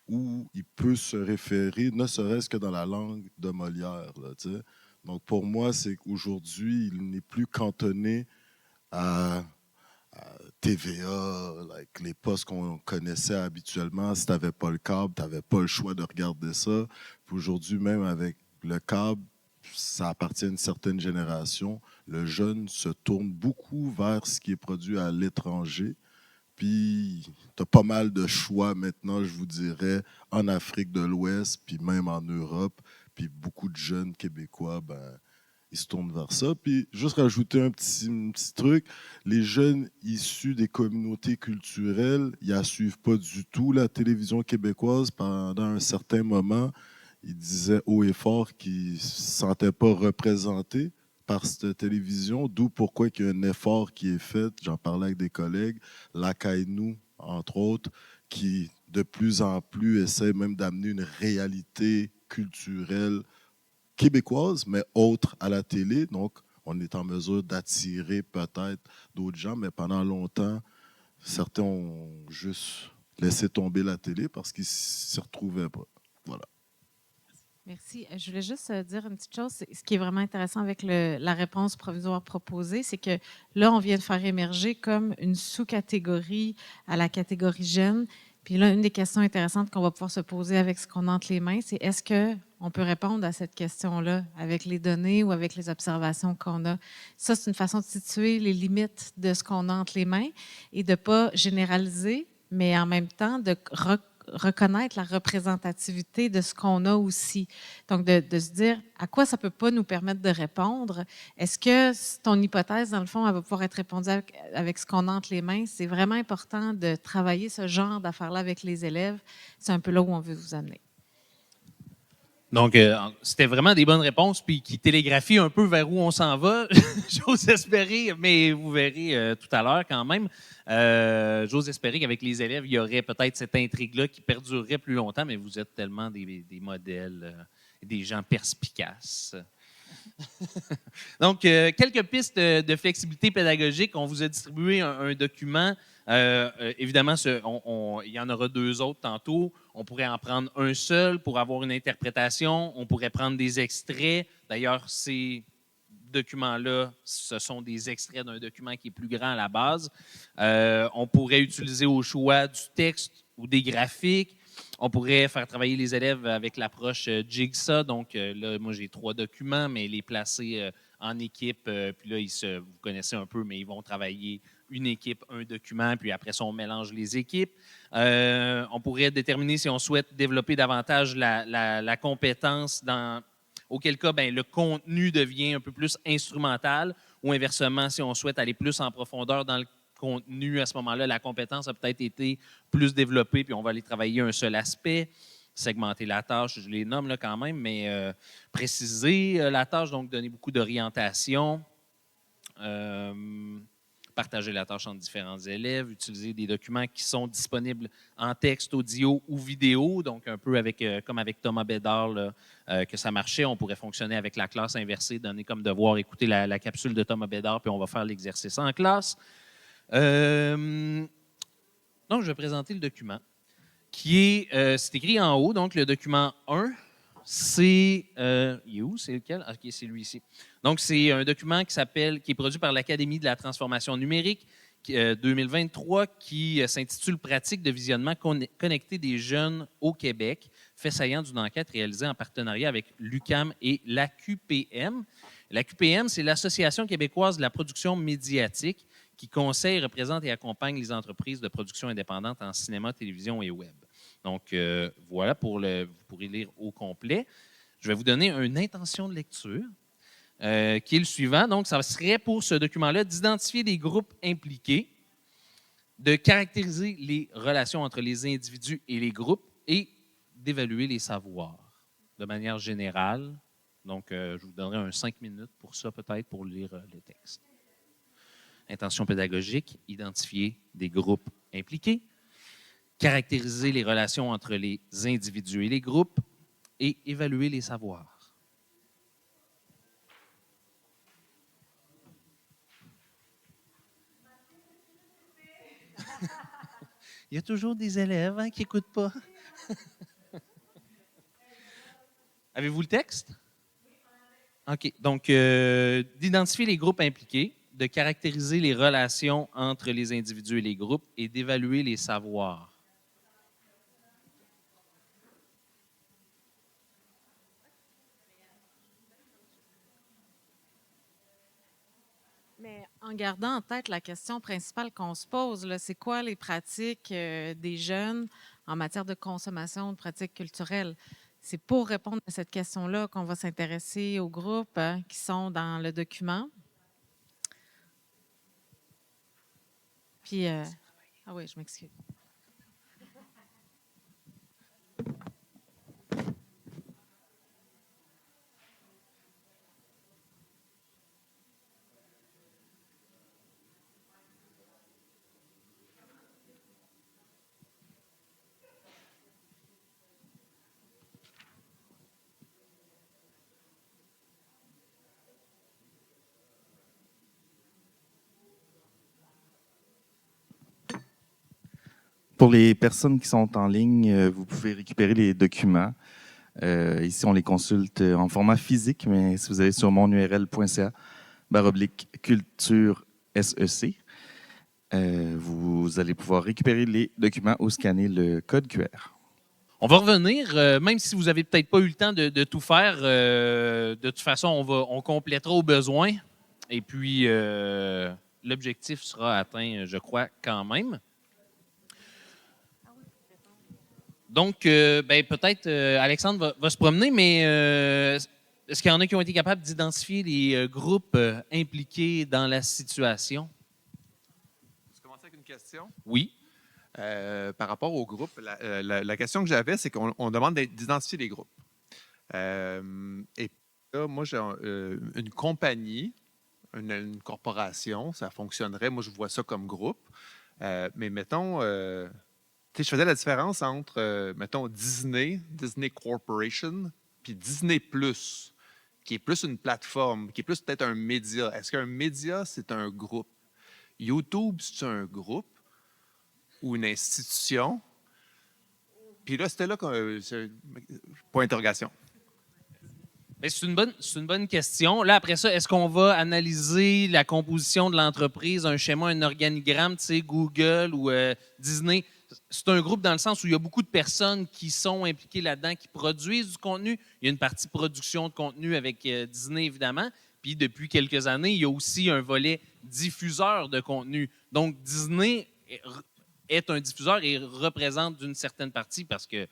où il peut se référer, ne serait-ce que dans la langue de Molière. Là, t'sais. Donc pour moi, c'est qu'aujourd'hui, il n'est plus cantonné à TVA, les postes qu'on connaissait habituellement. Si tu n'avais pas le câble, tu n'avais pas le choix de regarder ça. Puis aujourd'hui, même avec le câble, ça appartient à une certaine génération. Le jeune se tourne beaucoup vers ce qui est produit à l'étranger. Puis, tu as pas mal de choix maintenant, je vous dirais, en Afrique de l'Ouest, puis même en Europe. Puis beaucoup de jeunes Québécois, ils se tournent vers ça. Puis, juste rajouter un petit truc, les jeunes issus des communautés culturelles, ils ne suivent pas du tout la télévision québécoise pendant un certain moment. Il disait haut et fort qu'il ne se sentait pas représenté par cette télévision, d'où pourquoi il y a un effort qui est fait. J'en parlais avec des collègues, Lakaïnou, entre autres, qui de plus en plus essaie même d'amener une réalité culturelle québécoise, mais autre à la télé. Donc, on est en mesure d'attirer peut-être d'autres gens, mais pendant longtemps, certains ont juste laissé tomber la télé parce qu'ils ne s'y retrouvaient pas. Voilà. Merci. Je voulais juste dire une petite chose. Ce qui est vraiment intéressant avec la réponse provisoire proposée, c'est que là, on vient de faire émerger comme une sous-catégorie à la catégorie jeune. Puis là, une des questions intéressantes qu'on va pouvoir se poser avec ce qu'on a entre les mains, c'est est-ce qu'on peut répondre à cette question-là avec les données ou avec les observations qu'on a? Ça, c'est une façon de situer les limites de ce qu'on a entre les mains et de ne pas généraliser, mais en même temps de reconnaître la représentativité de ce qu'on a aussi. Donc, de se dire à quoi ça ne peut pas nous permettre de répondre. Est-ce que ton hypothèse, dans le fond, elle va pouvoir être répondue avec ce qu'on a entre les mains? C'est vraiment important de travailler ce genre d'affaires-là avec les élèves. C'est un peu là où on veut vous amener. Donc, c'était vraiment des bonnes réponses, puis qui télégraphient un peu vers où on s'en va. J'ose espérer, mais vous verrez tout à l'heure quand même. J'ose espérer qu'avec les élèves, il y aurait peut-être cette intrigue-là qui perdurerait plus longtemps, mais vous êtes tellement des modèles, des gens perspicaces. Donc, quelques pistes de flexibilité pédagogique. On vous a distribué un document. Évidemment, il y en aura 2 autres tantôt. On pourrait en prendre un seul pour avoir une interprétation. On pourrait prendre des extraits. D'ailleurs, ces documents-là, ce sont des extraits d'un document qui est plus grand à la base. On pourrait utiliser au choix du texte ou des graphiques. On pourrait faire travailler les élèves avec l'approche Jigsaw. Donc, là, moi, j'ai 3 documents, mais les placer en équipe. Puis là, vous connaissez un peu, mais ils vont travailler une équipe, un document, puis après ça, on mélange les équipes. On pourrait déterminer si on souhaite développer davantage la compétence, auquel cas, ben, le contenu devient un peu plus instrumental, ou inversement, si on souhaite aller plus en profondeur dans le contenu, à ce moment-là, la compétence a peut-être été plus développée, puis on va aller travailler un seul aspect, segmenter la tâche, je les nomme là quand même, mais préciser la tâche, donc donner beaucoup d'orientation, partager la tâche entre différents élèves, utiliser des documents qui sont disponibles en texte, audio ou vidéo, donc un peu comme avec Thomas Bédard, là, que ça marchait. On pourrait fonctionner avec la classe inversée, donner comme devoir écouter la capsule de Thomas Bédard, puis on va faire l'exercice en classe. Donc, je vais présenter le document qui est, c'est écrit en haut, donc le document 1, c'est, il est où? C'est lequel? OK, c'est lui ici. Donc, c'est un document qui est produit par l'Académie de la transformation numérique 2023 qui s'intitule « Pratique de visionnement connecté des jeunes au Québec », fait saillant d'une enquête réalisée en partenariat avec l'UQAM et l'AQPM. L'AQPM, c'est l'Association québécoise de la production médiatique qui conseille, représente et accompagne les entreprises de production indépendante en cinéma, télévision et web. Donc, voilà, vous pourrez lire au complet. Je vais vous donner une intention de lecture qui est le suivant. Donc, ça serait pour ce document-là d'identifier des groupes impliqués, de caractériser les relations entre les individus et les groupes et d'évaluer les savoirs de manière générale. Donc, je vous donnerai 5 minutes pour ça, peut-être, pour lire le texte. Intention pédagogique, identifier des groupes impliqués, caractériser les relations entre les individus et les groupes et évaluer les savoirs. Il y a toujours des élèves qui n'écoutent pas. Avez-vous le texte? OK. Donc, d'identifier les groupes impliqués, de caractériser les relations entre les individus et les groupes et d'évaluer les savoirs. Mais en gardant en tête la question principale qu'on se pose, là, c'est quoi les pratiques des jeunes en matière de consommation, de pratiques culturelles? C'est pour répondre à cette question-là qu'on va s'intéresser aux groupes qui sont dans le document. Puis, ah oui, je m'excuse. Pour les personnes qui sont en ligne, vous pouvez récupérer les documents. Ici, on les consulte en format physique, mais si vous allez sur monurl.ca/culture SEC, vous allez pouvoir récupérer les documents ou scanner le code QR. On va revenir, même si vous n'avez peut-être pas eu le temps de tout faire, de toute façon, on complétera au besoin. Et puis, l'objectif sera atteint, je crois, quand même. Donc, peut-être Alexandre va se promener, mais est-ce qu'il y en a qui ont été capables d'identifier les groupes impliqués dans la situation? Je commence avec une question. Oui. Par rapport au groupe, la question que j'avais, c'est qu'on demande d'identifier les groupes. Et là, moi, j'ai une compagnie, une corporation, ça fonctionnerait. Moi, je vois ça comme groupe. Mais mettons... je faisais la différence entre, mettons, Disney Corporation, puis Disney+, qui est plus une plateforme, qui est plus peut-être un média. Est-ce qu'un média, c'est un groupe? YouTube, c'est un groupe ou une institution? Puis là, c'était là point d'interrogation. C'est une bonne question. Là, après ça, est-ce qu'on va analyser la composition de l'entreprise, un schéma, un organigramme, tu sais, Google ou Disney? C'est un groupe dans le sens où il y a beaucoup de personnes qui sont impliquées là-dedans, qui produisent du contenu. Il y a une partie production de contenu avec Disney, évidemment. Puis depuis quelques années, il y a aussi un volet diffuseur de contenu. Donc, Disney est un diffuseur et représente d'une certaine partie, parce que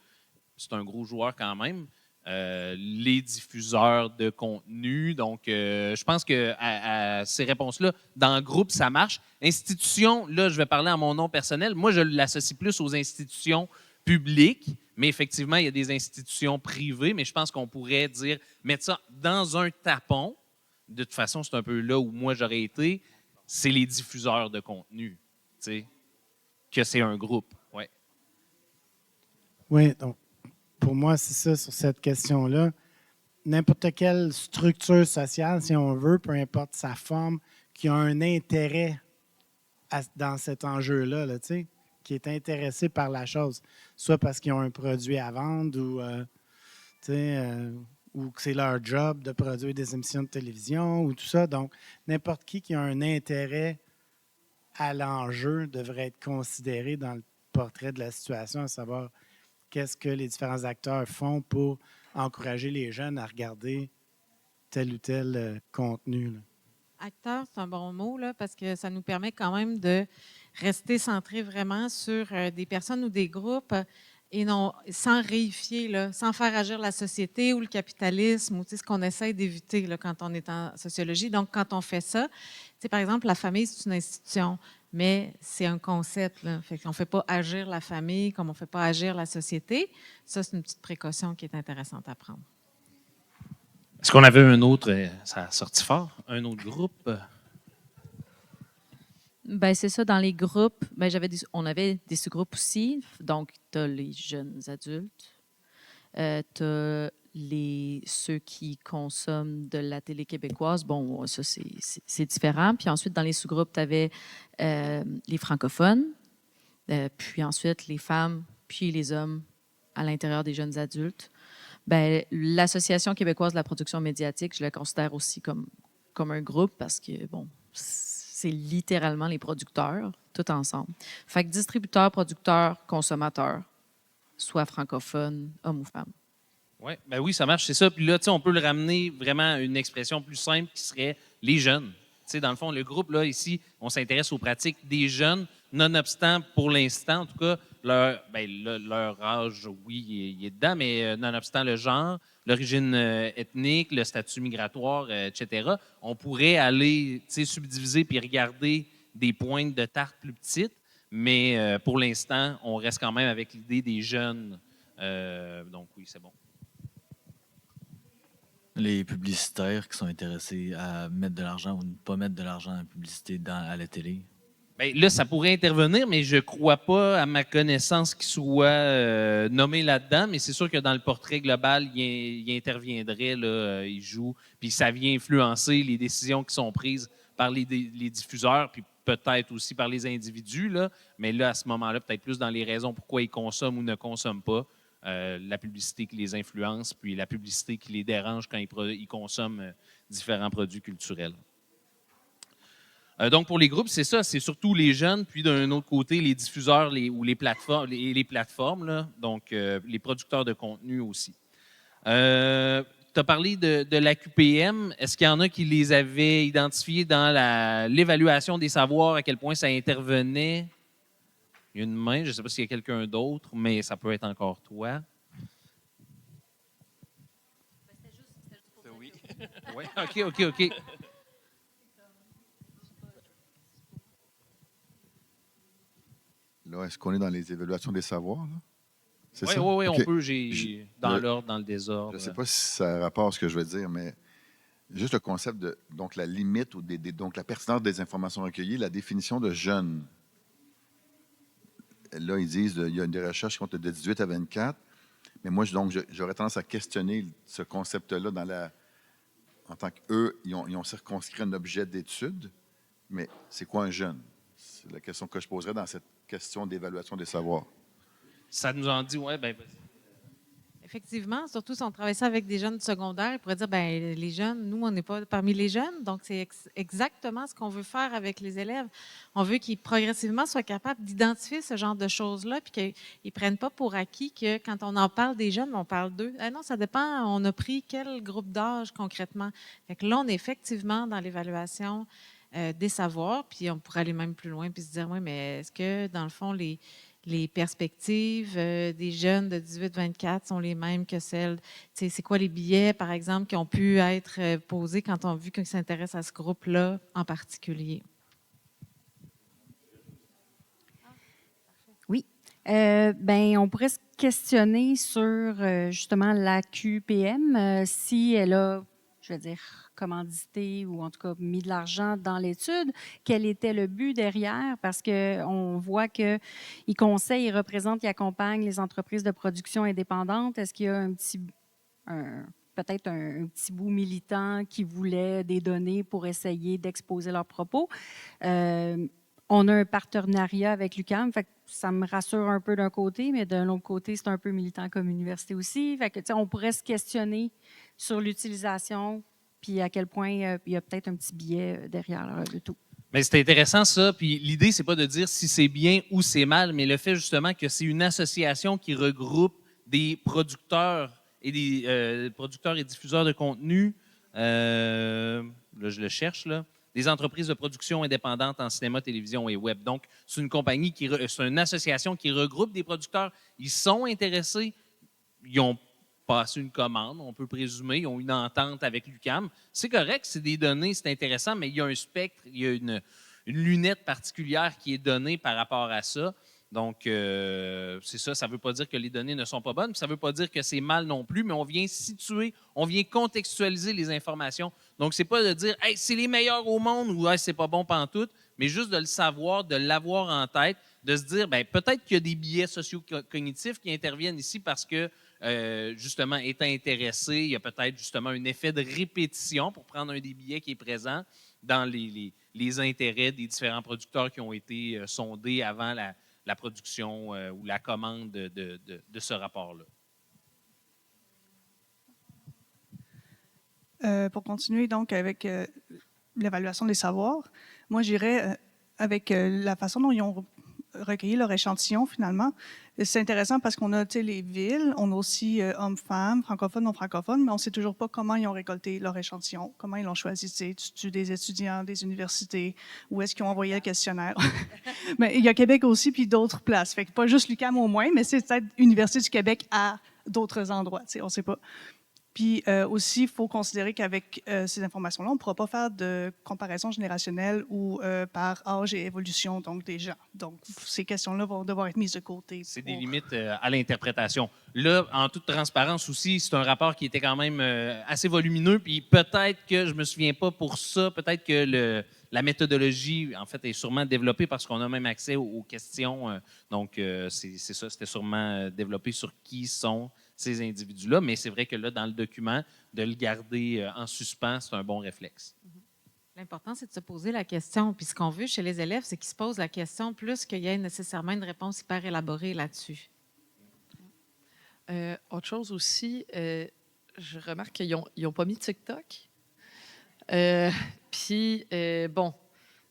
c'est un gros joueur quand même, les diffuseurs de contenu. Donc, je pense que à ces réponses-là, dans le groupe, ça marche. Institution, là, je vais parler en mon nom personnel. Moi, je l'associe plus aux institutions publiques, mais effectivement, il y a des institutions privées, mais je pense qu'on pourrait dire, mettre ça dans un tapon. De toute façon, c'est un peu là où moi, j'aurais été. C'est les diffuseurs de contenu, tu sais, que c'est un groupe. Ouais. Oui, donc, pour moi, c'est ça, sur cette question-là. N'importe quelle structure sociale, si on veut, peu importe sa forme, qui a un intérêt dans cet enjeu-là, là, tu sais, qui est intéressé par la chose, soit parce qu'ils ont un produit à vendre ou que c'est leur job de produire des émissions de télévision ou tout ça. Donc, n'importe qui a un intérêt à l'enjeu devrait être considéré dans le portrait de la situation, à savoir qu'est-ce que les différents acteurs font pour encourager les jeunes à regarder tel ou tel contenu, là. Acteur, c'est un bon mot, là, parce que ça nous permet quand même de rester centré vraiment sur des personnes ou des groupes et non sans réifier, là, sans faire agir la société ou le capitalisme, ou ce qu'on essaie d'éviter là, quand on est en sociologie. Donc, quand on fait ça, par exemple, la famille, c'est une institution, mais c'est un concept. Là. Fait qu'on ne fait pas agir la famille comme on ne fait pas agir la société. Ça, c'est une petite précaution qui est intéressante à prendre. Est-ce qu'on avait un autre, ça a sorti fort, un autre groupe? Ben, c'est ça, dans les groupes, ben, on avait des sous-groupes aussi. Donc, tu as les jeunes adultes, tu as ceux qui consomment de la télé québécoise. Bon, ça, c'est différent. Puis ensuite, dans les sous-groupes, tu avais les francophones, puis ensuite les femmes, puis les hommes à l'intérieur des jeunes adultes. Ben, l'Association québécoise de la production médiatique, je la considère aussi comme un groupe parce que, bon, c'est littéralement les producteurs, tout ensemble. Fait que distributeurs, producteurs, consommateurs, soit francophones, hommes ou femmes. Ouais, ben oui, ça marche, c'est ça. Puis là, on peut le ramener vraiment à une expression plus simple qui serait les jeunes. Dans le fond, le groupe, là, ici, on s'intéresse aux pratiques des jeunes, nonobstant, pour l'instant, en tout cas, leur âge, oui, il est dedans, mais nonobstant le genre, l'origine ethnique, le statut migratoire, etc., on pourrait aller subdiviser puis regarder des pointes de tarte plus petites, mais pour l'instant, on reste quand même avec l'idée des jeunes. Donc oui, c'est bon. Les publicitaires qui sont intéressés à mettre de l'argent ou ne pas mettre de l'argent en publicité à la télé? Bien, là, ça pourrait intervenir, mais je ne crois pas, à ma connaissance, qu'il soit nommé là-dedans. Mais c'est sûr que dans le portrait global, il interviendrait, là, il joue. Puis ça vient influencer les décisions qui sont prises par les diffuseurs, puis peut-être aussi par les individus. Là. Mais là, à ce moment-là, peut-être plus dans les raisons pourquoi ils consomment ou ne consomment pas. La publicité qui les influence, puis la publicité qui les dérange quand ils consomment différents produits culturels. Donc, pour les groupes, c'est ça, c'est surtout les jeunes, puis d'un autre côté, les diffuseurs ou les plateformes là, donc les producteurs de contenu aussi. Tu as parlé de l'AQPM. Est-ce qu'il y en a qui les avaient identifiés dans l'évaluation des savoirs, à quel point ça intervenait? Il y a une main, je ne sais pas s'il y a quelqu'un d'autre, mais ça peut être encore toi. Oui. Oui, OK. Là, est-ce qu'on est dans les évaluations des savoirs? Oui, okay. On peut. Dans l'ordre, dans le désordre. Je ne sais pas si ça a rapport à ce que je veux dire, mais juste le concept de donc la limite ou donc la pertinence des informations recueillies, la définition de jeune. Là, ils disent qu'il y a des recherches qui comptent de 18 à 24. Mais moi, j'aurais tendance à questionner ce concept-là en tant qu'eux, ils ont circonscrit un objet d'étude. Mais c'est quoi un jeune? C'est la question que je poserais dans cette question d'évaluation des savoirs. Ça nous en dit, oui, bien, vas-y. Effectivement, surtout si on travaille ça avec des jeunes secondaires, ils pourraient dire, ben les jeunes, nous, on n'est pas parmi les jeunes, donc c'est exactement ce qu'on veut faire avec les élèves. On veut qu'ils progressivement soient capables d'identifier ce genre de choses-là, puis qu'ils ne prennent pas pour acquis que quand on en parle des jeunes, on parle d'eux. Ah non, ça dépend, on a pris quel groupe d'âge concrètement. Fait que là, on est effectivement dans l'évaluation des savoirs, puis on pourrait aller même plus loin, puis se dire, oui, mais est-ce que, dans le fond, les perspectives des jeunes de 18-24 sont les mêmes que celles. C'est quoi les billets, par exemple, qui ont pu être posés quand on a vu qu'ils s'intéressent à ce groupe-là en particulier? Oui. On pourrait se questionner sur justement la QPM, si elle a, je veux dire, commandité ou en tout cas mis de l'argent dans l'étude. Quel était le but derrière? Parce qu'on voit qu'ils conseillent, ils représentent, ils accompagnent les entreprises de production indépendantes. Est-ce qu'il y a peut-être un petit bout militant qui voulait des données pour essayer d'exposer leurs propos? On a un partenariat avec l'UQAM, fait que ça me rassure un peu d'un côté, mais d'un autre côté, c'est un peu militant comme université aussi. Fait que, on pourrait se questionner sur l'utilisation, puis à quel point il y a peut-être un petit biais derrière le tout. Mais c'est intéressant ça. Puis l'idée, c'est pas de dire si c'est bien ou c'est mal, mais le fait justement que c'est une association qui regroupe des producteurs et des producteurs et diffuseurs de contenu. Là, je le cherche là. Des entreprises de production indépendantes en cinéma, télévision et web. Donc, c'est une compagnie c'est une association qui regroupe des producteurs. Ils sont intéressés. Ils ont passé une commande, on peut présumer, ils ont une entente avec l'UQAM. C'est correct, c'est des données, c'est intéressant, mais il y a un spectre, il y a une lunette particulière qui est donnée par rapport à ça. Donc, c'est ça, ça ne veut pas dire que les données ne sont pas bonnes, ça ne veut pas dire que c'est mal non plus, mais on vient situer, on vient contextualiser les informations. Donc, ce n'est pas de dire hey, c'est les meilleurs au monde ou hey, c'est pas bon pantoute, mais juste de le savoir, de l'avoir en tête, de se dire ben, peut-être qu'il y a des biais socio-cognitifs qui interviennent ici parce que justement, étant intéressé, il y a peut-être justement un effet de répétition pour prendre un des billets qui est présent dans les intérêts des différents producteurs qui ont été sondés avant la production ou la commande de ce rapport-là. Pour continuer donc avec l'évaluation des savoirs, moi j'irais avec la façon dont ils ont recueilli leur échantillon finalement. C'est intéressant parce qu'on a les villes, on a aussi hommes-femmes, francophones, non-francophones, mais on ne sait toujours pas comment ils ont récolté leur échantillon, comment ils l'ont choisi. C'est des étudiants, des universités, où est-ce qu'ils ont envoyé le questionnaire. Mais il y a Québec aussi, puis d'autres places. Fait que pas juste l'UQAM au moins, mais c'est peut-être Université du Québec à d'autres endroits, on ne sait pas. Puis aussi, il faut considérer qu'avec ces informations-là, on ne pourra pas faire de comparaison générationnelle ou par âge et évolution donc des gens. Donc, ces questions-là vont devoir être mises de côté. C'est des limites à l'interprétation. Là, en toute transparence aussi, c'est un rapport qui était quand même assez volumineux, puis peut-être que, je ne me souviens pas pour ça, peut-être que la méthodologie, en fait, est sûrement développée parce qu'on a même accès aux questions. Donc, c'est ça, c'était sûrement développé sur qui sont ces individus-là, mais c'est vrai que là, dans le document, de le garder en suspens, c'est un bon réflexe. L'important, c'est de se poser la question. Puis ce qu'on veut chez les élèves, c'est qu'ils se posent la question plus qu'il y ait nécessairement une réponse hyper élaborée là-dessus. Autre chose aussi, je remarque qu'ils n'ont pas mis TikTok. Puis, bon,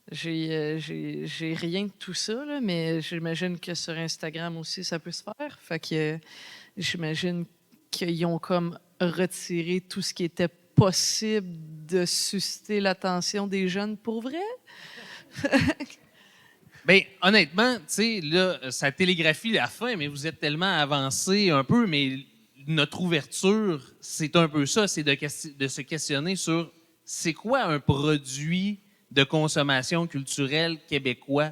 j'ai rien de tout ça, là, mais j'imagine que sur Instagram aussi, ça peut se faire. Fait que j'imagine qu'ils ont comme retiré tout ce qui était possible de susciter l'attention des jeunes pour vrai. Bien, honnêtement, tu sais, là, ça télégraphie la fin, mais vous êtes tellement avancé un peu, mais notre ouverture, c'est un peu ça, c'est de se questionner sur c'est quoi un produit de consommation culturelle québécois?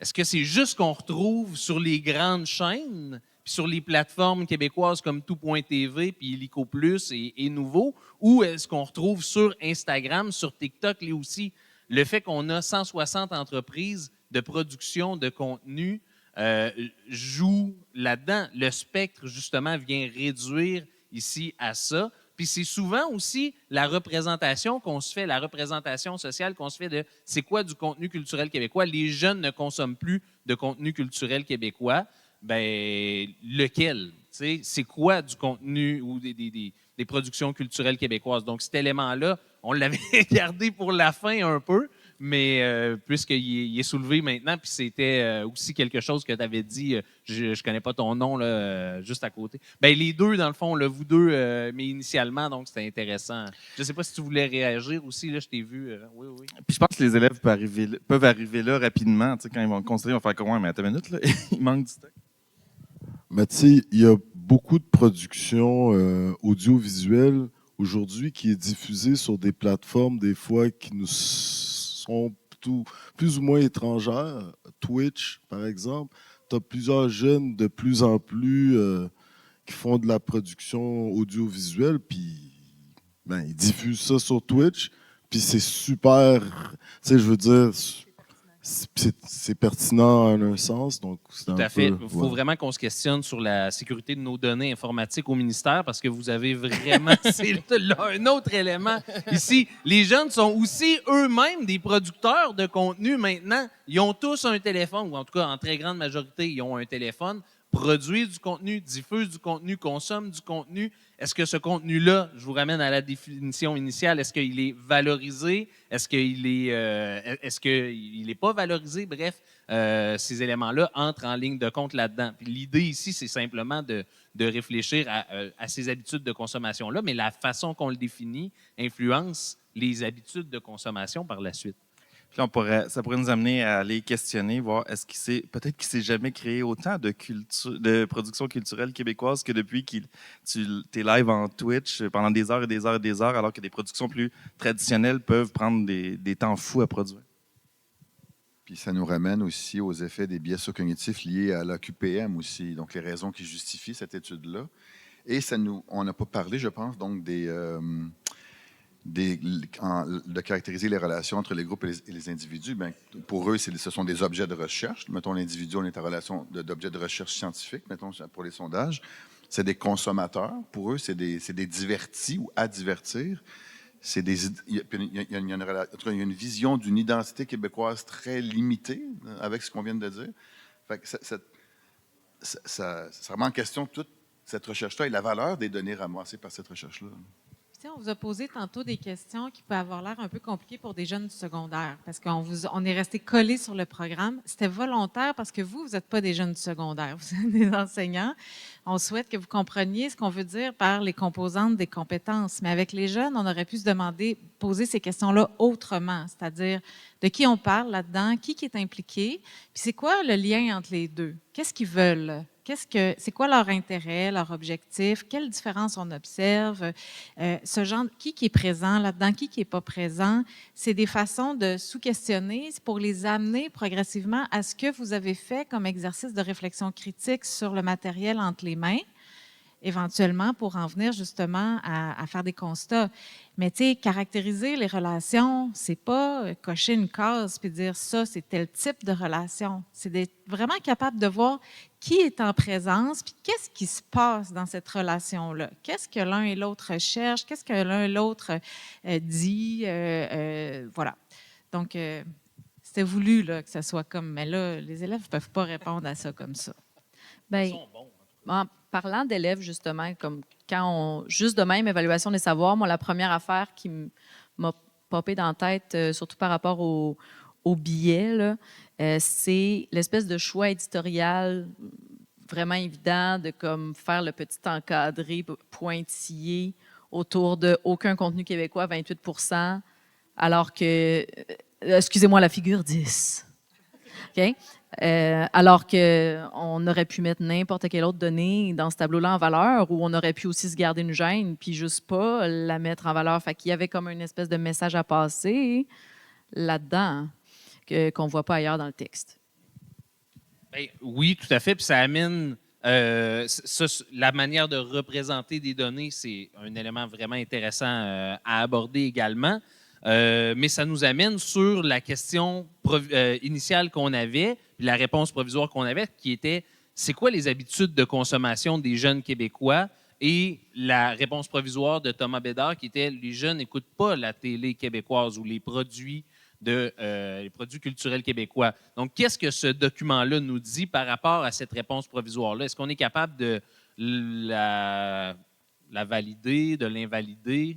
Est-ce que c'est juste qu'on retrouve sur les grandes chaînes, puis sur les plateformes québécoises comme Tout.tv, puis Illico Plus et Nouveau, ou est-ce qu'on retrouve sur Instagram, sur TikTok, là aussi, le fait qu'on a 160 entreprises de production de contenu joue là-dedans. Le spectre, justement, vient réduire ici à ça. Puis c'est souvent aussi la représentation qu'on se fait, la représentation sociale qu'on se fait de c'est quoi du contenu culturel québécois. Les jeunes ne consomment plus de contenu culturel québécois. ben lequel? Tu sais, c'est quoi du contenu ou des productions culturelles québécoises? Donc, cet élément-là, on l'avait gardé pour la fin un peu, mais puisqu'il est soulevé maintenant, puis c'était aussi quelque chose que tu avais dit, je ne connais pas ton nom, là, juste à côté. Ben, les deux, dans le fond, là, vous deux, mais initialement, donc c'était intéressant. Je ne sais pas si tu voulais réagir aussi, là, je t'ai vu. Oui, oui. Puis je pense que les élèves peuvent arriver là rapidement, tu sais, quand ils vont considérer, ils vont faire comment, mais attends une minute, là, il manque du temps. Mais tu sais, il y a beaucoup de productions audiovisuelles aujourd'hui qui est diffusée sur des plateformes, des fois, qui nous sont plus ou moins étrangères. Twitch, par exemple. Tu as plusieurs jeunes de plus en plus qui font de la production audiovisuelle, puis ben, ils diffusent ça sur Twitch, puis c'est super, tu sais, je veux dire, c'est pertinent en un sens. Donc Tout à fait. Il faut vraiment qu'on se questionne sur la sécurité de nos données informatiques au ministère parce que vous avez vraiment... c'est un autre élément. Ici, les jeunes sont aussi eux-mêmes des producteurs de contenu maintenant. Ils ont tous un téléphone, ou en tout cas, en très grande majorité, ils ont un téléphone, produisent du contenu, diffusent du contenu, consomment du contenu. Est-ce que ce contenu-là, je vous ramène à la définition initiale, est-ce qu'il est valorisé? Est-ce qu'il est pas valorisé? Bref, ces éléments-là entrent en ligne de compte là-dedans. Puis l'idée ici, c'est simplement de réfléchir à ces habitudes de consommation-là, mais la façon qu'on le définit influence les habitudes de consommation par la suite. Puis ça pourrait nous amener à aller questionner, voir peut-être qu'il ne s'est jamais créé autant de production culturelle québécoise que depuis que tu es live en Twitch pendant des heures et des heures et des heures, alors que des productions plus traditionnelles peuvent prendre des temps fous à produire. Puis ça nous ramène aussi aux effets des biais cognitifs liés à la QPM aussi, donc les raisons qui justifient cette étude-là. Et on n'a pas parlé, je pense, donc de caractériser les relations entre les groupes et les individus. Bien, pour eux, ce sont des objets de recherche. Mettons, l'individu, on est en relation d'objets de recherche scientifique, mettons, pour les sondages. C'est des consommateurs. Pour eux, c'est des divertis ou à divertir. Il y a une vision d'une identité québécoise très limitée avec ce qu'on vient de dire. Fait que ça remet en question toute cette recherche-là et la valeur des données ramassées par cette recherche-là. On vous a posé tantôt des questions qui peuvent avoir l'air un peu compliquées pour des jeunes du secondaire parce qu'on est resté collés sur le programme. C'était volontaire parce que vous n'êtes pas des jeunes du secondaire, vous êtes des enseignants. On souhaite que vous compreniez ce qu'on veut dire par les composantes des compétences. Mais avec les jeunes, on aurait pu poser ces questions-là autrement, c'est-à-dire de qui on parle là-dedans, qui est impliqué, puis c'est quoi le lien entre les deux? Qu'est-ce qu'ils veulent? C'est quoi leur intérêt, leur objectif? Quelle différence on observe? Ce genre, qui est présent là-dedans, qui n'est pas présent? C'est des façons de sous-questionner pour les amener progressivement à ce que vous avez fait comme exercice de réflexion critique sur le matériel entre les mains, éventuellement pour en venir justement à faire des constats. Mais tu sais, caractériser les relations, c'est pas cocher une case puis dire ça, c'est tel type de relation. C'est d'être vraiment capable de voir qui est en présence puis qu'est-ce qui se passe dans cette relation-là. Qu'est-ce que l'un et l'autre recherchent, qu'est-ce que l'un et l'autre dit, voilà. Donc, c'était voulu là, que ça soit comme, mais là, les élèves ne peuvent pas répondre à ça comme ça. Bien, en parlant d'élèves, justement, comme juste de même, évaluation des savoirs, moi, la première affaire qui m'a popé dans la tête, surtout par rapport au billet, là, c'est l'espèce de choix éditorial vraiment évident de comme faire le petit encadré pointillé autour de aucun contenu québécois, 28 %, alors que, excusez-moi, la figure 10. OK? Alors qu'on aurait pu mettre n'importe quelle autre donnée dans ce tableau-là en valeur, ou on aurait pu aussi se garder une gêne puis juste pas la mettre en valeur. Fait qu'il y avait comme une espèce de message à passer là-dedans qu'on ne voit pas ailleurs dans le texte. Bien, oui, tout à fait. Puis ça amène la manière de représenter des données, c'est un élément vraiment intéressant à aborder également. Mais ça nous amène sur la question initiale qu'on avait, puis la réponse provisoire qu'on avait, qui était c'est quoi les habitudes de consommation des jeunes Québécois? Et la réponse provisoire de Thomas Bédard, qui était les jeunes n'écoutent pas la télé québécoise ou les produits les produits culturels québécois. Donc, qu'est-ce que ce document-là nous dit par rapport à cette réponse provisoire-là? Est-ce qu'on est capable de la valider, de l'invalider?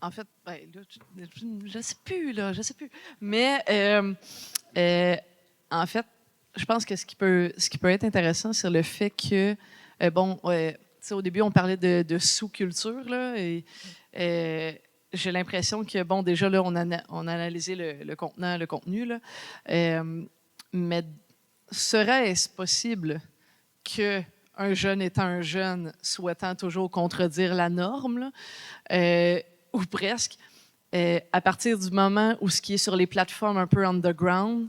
En fait, ben, là, je ne sais plus, là, je sais plus. Mais en fait, je pense que ce qui peut être intéressant, c'est le fait que, au début, on parlait de sous-culture, là, et j'ai l'impression que, bon, déjà, là, on a analysé le contenant, le contenu, là, mais serait-ce possible qu'un jeune étant un jeune souhaitant toujours contredire la norme, là, ou presque, à partir du moment où ce qui est sur les plateformes un peu underground,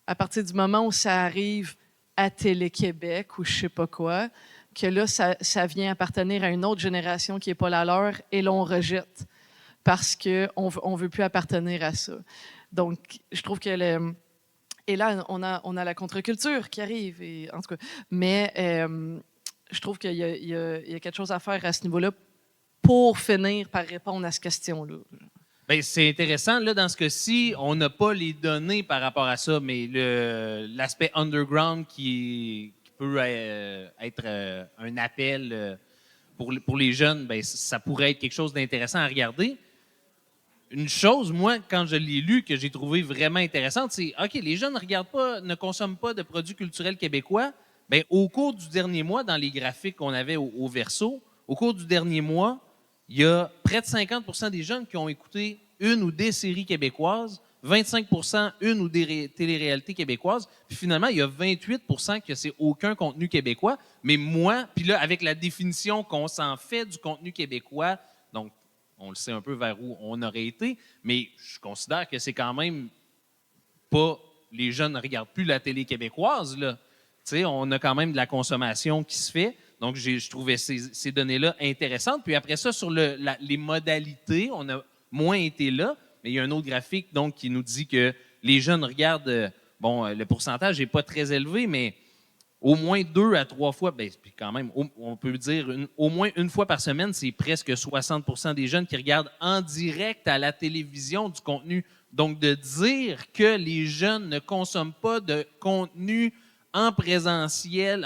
à partir du moment où ça arrive à Télé-Québec ou je sais pas quoi, que là, ça vient appartenir à une autre génération qui n'est pas la leur et l'on rejette parce qu'on ne veut plus appartenir à ça. Donc, je trouve que et là, on a la contre-culture qui arrive, et, en tout cas. Mais je trouve qu'il y a quelque chose à faire à ce niveau-là pour finir par répondre à cette question-là. Bien, c'est intéressant. Là, dans ce cas-ci, on n'a pas les données par rapport à ça, mais l'aspect underground qui peut être un appel pour les jeunes, bien, ça pourrait être quelque chose d'intéressant à regarder. Une chose, moi, quand je l'ai lu, que j'ai trouvé vraiment intéressante, c'est OK, les jeunes ne consomment pas de produits culturels québécois. Bien, au cours du dernier mois, dans les graphiques qu'on avait au verso, au cours du dernier mois, il y a près de 50 des jeunes qui ont écouté une ou des séries québécoises, 25 une ou des téléréalités québécoises, puis finalement, il y a 28 que c'est aucun contenu québécois. Mais moi, puis là, avec la définition qu'on s'en fait du contenu québécois, donc on le sait un peu vers où on aurait été, mais je considère que c'est quand même pas... Les jeunes ne regardent plus la télé québécoise, là. Tu sais, on a quand même de la consommation qui se fait. Donc, je trouvais ces données-là intéressantes. Puis après ça, sur les modalités, on a moins été là, mais il y a un autre graphique donc, qui nous dit que les jeunes regardent, le pourcentage n'est pas très élevé, mais au moins 2 à 3 fois, bien, quand même, on peut dire au moins une fois par semaine, c'est presque 60 des jeunes qui regardent en direct à la télévision du contenu. Donc, de dire que les jeunes ne consomment pas de contenu en présentiel,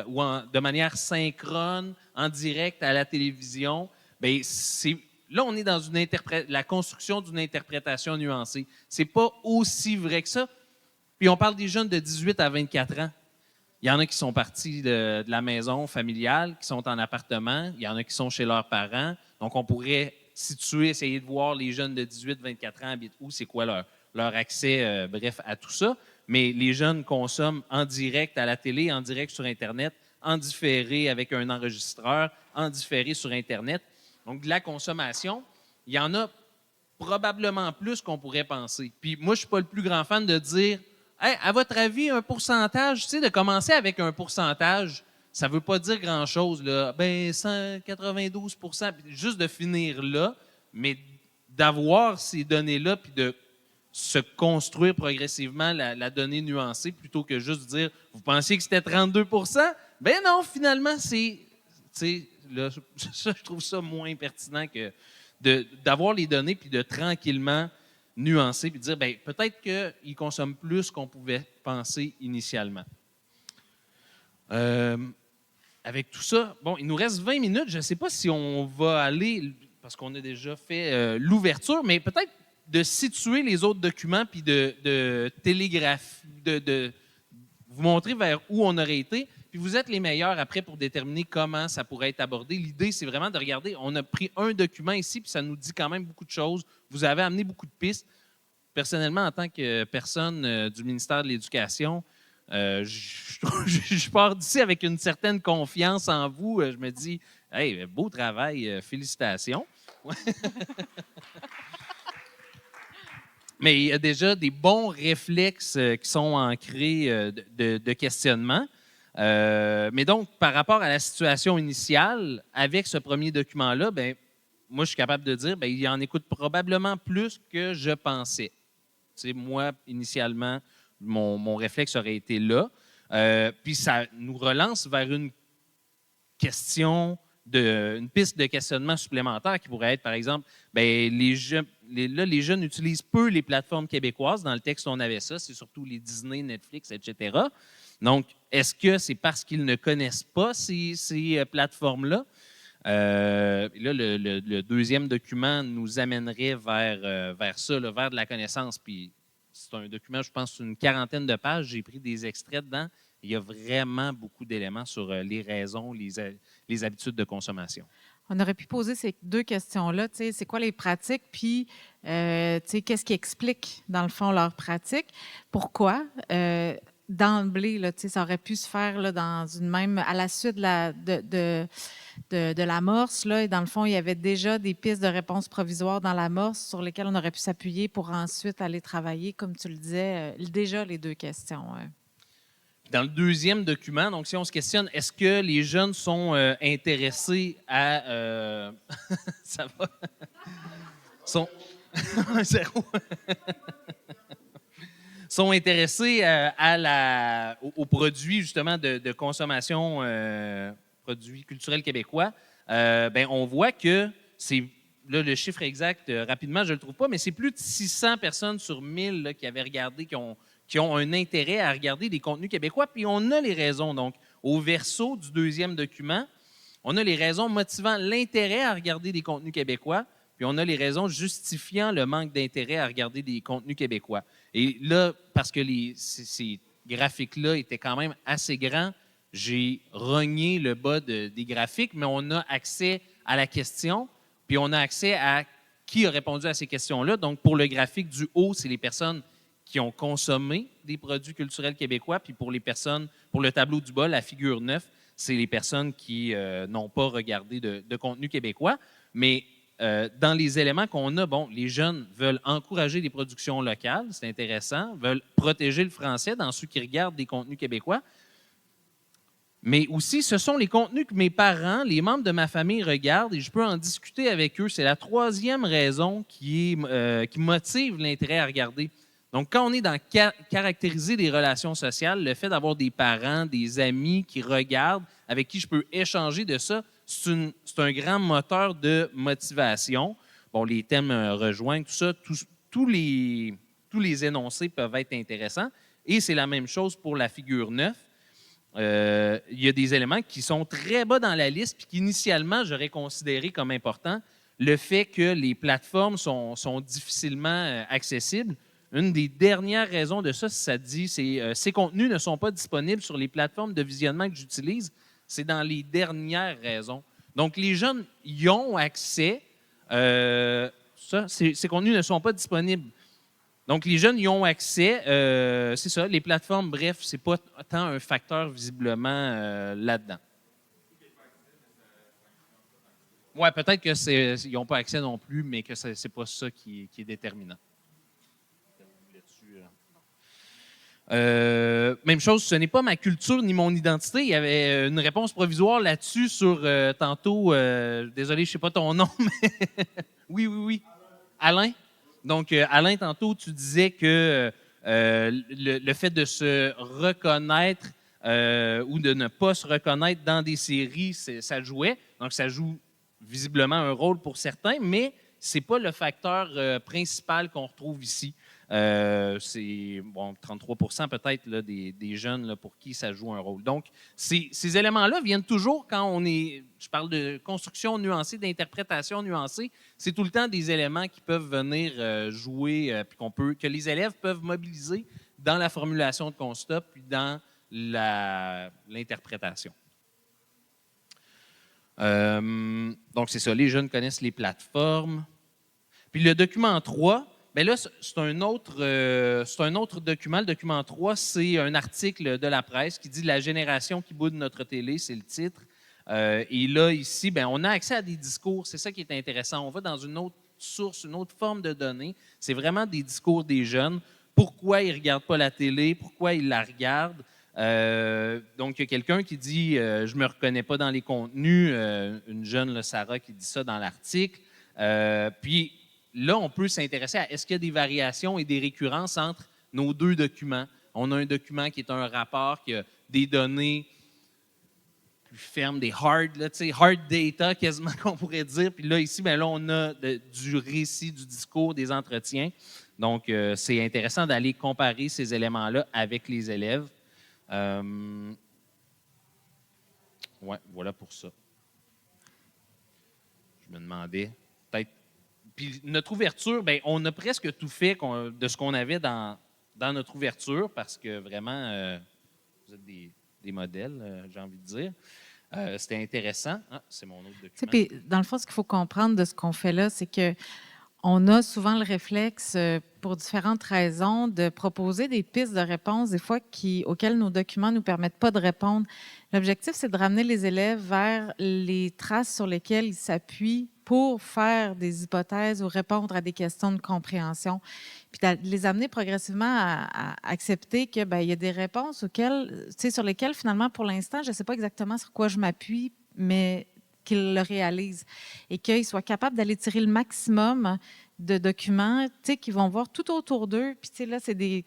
ou de manière synchrone, en direct à la télévision, bien, là, on est dans la construction d'une interprétation nuancée. C'est pas aussi vrai que ça. Puis on parle des jeunes de 18 à 24 ans. Il y en a qui sont partis de la maison familiale, qui sont en appartement. Il y en a qui sont chez leurs parents. Donc, on pourrait situer, essayer de voir les jeunes de 18-24 ans habitent où, c'est quoi leur accès, bref, à tout ça. Mais les jeunes consomment en direct à la télé, en direct sur Internet, en différé avec un enregistreur, en différé sur Internet. Donc, de la consommation, il y en a probablement plus qu'on pourrait penser. Puis moi, je ne suis pas le plus grand fan de dire hey, à votre avis, un pourcentage, tu sais, de commencer avec un pourcentage, ça ne veut pas dire grand-chose. Là. Ben, 192 %, juste de finir là, mais d'avoir ces données-là puis de se construire progressivement la donnée nuancée plutôt que juste dire vous pensiez que c'était 32 %? Ben non, finalement, c'est. Là, je trouve ça moins pertinent que d'avoir les données puis de tranquillement nuancer puis dire ben peut-être qu'ils consomment plus qu'on pouvait penser initialement. Avec tout ça, bon, il nous reste 20 minutes. Je ne sais pas si on va aller, parce qu'on a déjà fait l'ouverture, mais peut-être de situer les autres documents puis de télégraphier, de vous montrer vers où on aurait été. Puis vous êtes les meilleurs après pour déterminer comment ça pourrait être abordé. L'idée, c'est vraiment de regarder. On a pris un document ici, puis ça nous dit quand même beaucoup de choses. Vous avez amené beaucoup de pistes. Personnellement, en tant que personne du ministère de l'Éducation, je pars d'ici avec une certaine confiance en vous. Je me dis, hey, beau travail, félicitations. Mais il y a déjà des bons réflexes qui sont ancrés de questionnement. Mais donc, par rapport à la situation initiale, avec ce premier document-là, ben, moi, je suis capable de dire ben, il en écoute probablement plus que je pensais. Tu sais, moi, initialement, mon réflexe aurait été là. Puis ça nous relance vers une question une piste de questionnement supplémentaire qui pourrait être, par exemple, ben, les jeunes utilisent peu les plateformes québécoises. Dans le texte, on avait ça. C'est surtout les Disney, Netflix, etc. Donc, est-ce que c'est parce qu'ils ne connaissent pas ces plateformes-là? Là, le deuxième document nous amènerait vers ça, là, vers de la connaissance. Puis, c'est un document, je pense, une 40aine de pages. J'ai pris des extraits dedans. Il y a vraiment beaucoup d'éléments sur les raisons, les habitudes de consommation. On aurait pu poser ces deux questions-là. C'est quoi les pratiques? Puis, qu'est-ce qui explique, dans le fond, leurs pratiques? Pourquoi? D'emblée, là, ça aurait pu se faire là, dans une même, à la suite de l'amorce. Là, et dans le fond, il y avait déjà des pistes de réponse provisoires dans l'amorce sur lesquelles on aurait pu s'appuyer pour ensuite aller travailler, comme tu le disais, déjà les deux questions. Dans le deuxième document, donc si on se questionne, est-ce que les jeunes sont intéressés à... ça va? Zéro. Sont intéressés aux produits, justement, de consommation, produits culturels québécois, ben, on voit que c'est... Là, le chiffre exact, rapidement, je ne le trouve pas, mais c'est plus de 600 personnes sur 1000 là, qui avaient regardé, qui ont un intérêt à regarder des contenus québécois. Puis on a les raisons. Donc, au verso du deuxième document, on a les raisons motivant l'intérêt à regarder des contenus québécois, puis on a les raisons justifiant le manque d'intérêt à regarder des contenus québécois. Et là, parce que ces graphiques-là étaient quand même assez grands, j'ai rogné le bas des graphiques, mais on a accès à la question, puis on a accès à qui a répondu à ces questions-là. Donc, pour le graphique du haut, c'est les personnes qui ont consommé des produits culturels québécois, puis pour le tableau du bas, la figure 9, c'est les personnes qui n'ont pas regardé de contenu québécois. Mais dans les éléments qu'on a, bon, les jeunes veulent encourager les productions locales, c'est intéressant, veulent protéger le français dans ceux qui regardent des contenus québécois. Mais aussi, ce sont les contenus que mes parents, les membres de ma famille regardent et je peux en discuter avec eux. C'est la troisième raison qui motive l'intérêt à regarder. Donc, quand on est dans caractériser des relations sociales, le fait d'avoir des parents, des amis qui regardent, avec qui je peux échanger de ça, c'est un grand moteur de motivation. Bon, les thèmes rejoignent tout ça. Tous les énoncés peuvent être intéressants. Et c'est la même chose pour la figure 9. Il y a des éléments qui sont très bas dans la liste puis qu'initialement, j'aurais considéré comme important. Le fait que les plateformes sont difficilement accessibles. Une des dernières raisons de ça, ça dit, c'est ces contenus ne sont pas disponibles sur les plateformes de visionnement que j'utilise. C'est dans les dernières raisons. Donc, les jeunes y ont accès. Ces contenus ne sont pas disponibles. Donc, les jeunes y ont accès. C'est ça, les plateformes, bref, ce n'est pas tant un facteur visiblement là-dedans. Oui, peut-être qu'ils n'ont pas accès non plus, mais que ce n'est pas ça qui est déterminant. Même chose, ce n'est pas ma culture ni mon identité. Il y avait une réponse provisoire là-dessus sur tantôt. Désolé, je ne sais pas ton nom, mais oui. Alain. Donc, Alain, tantôt, tu disais que le fait de se reconnaître ou de ne pas se reconnaître dans des séries, ça jouait. Donc, ça joue visiblement un rôle pour certains, mais ce n'est pas le facteur principal qu'on retrouve ici. C'est 33% peut-être là, des jeunes là, pour qui ça joue un rôle. Donc, ces éléments-là viennent toujours quand je parle de construction nuancée, d'interprétation nuancée, c'est tout le temps des éléments qui peuvent venir jouer, puis que les élèves peuvent mobiliser dans la formulation de constat, puis dans l'interprétation. Donc, c'est ça, les jeunes connaissent les plateformes. Puis le document 3, bien là, c'est un autre document. Le document 3, c'est un article de la presse qui dit « La génération qui boude notre télé », c'est le titre. Et là, ici, bien, on a accès à des discours. C'est ça qui est intéressant. On va dans une autre source, une autre forme de données. C'est vraiment des discours des jeunes. Pourquoi ils ne regardent pas la télé? Pourquoi ils la regardent? Donc, il y a quelqu'un qui dit « Je ne me reconnais pas dans les contenus ». Une jeune, là, Sarah, qui dit ça dans l'article. Puis, là, on peut s'intéresser à est-ce qu'il y a des variations et des récurrences entre nos deux documents. On a un document qui est un rapport qui a des données plus fermes, des hard, là, hard data quasiment qu'on pourrait dire. Puis là, ici, ben là, on a du récit, du discours, des entretiens. Donc, c'est intéressant d'aller comparer ces éléments-là avec les élèves. Ouais, voilà pour ça. Je me demandais, peut-être. Puis notre ouverture, bien, on a presque tout fait de ce qu'on avait dans notre ouverture, parce que vraiment, vous êtes des modèles, j'ai envie de dire. C'était intéressant. Ah, c'est mon autre document. Puis, dans le fond, ce qu'il faut comprendre de ce qu'on fait là, c'est que on a souvent le réflexe, pour différentes raisons, de proposer des pistes de réponse, des fois auxquelles nos documents ne nous permettent pas de répondre. L'objectif, c'est de ramener les élèves vers les traces sur lesquelles ils s'appuient pour faire des hypothèses ou répondre à des questions de compréhension. Puis de les amener progressivement à accepter que il y a des réponses sur lesquelles, finalement, pour l'instant, je ne sais pas exactement sur quoi je m'appuie, mais qu'ils le réalisent et qu'ils soient capables d'aller tirer le maximum de documents, qu'ils vont voir tout autour d'eux. Puis, là, c'est des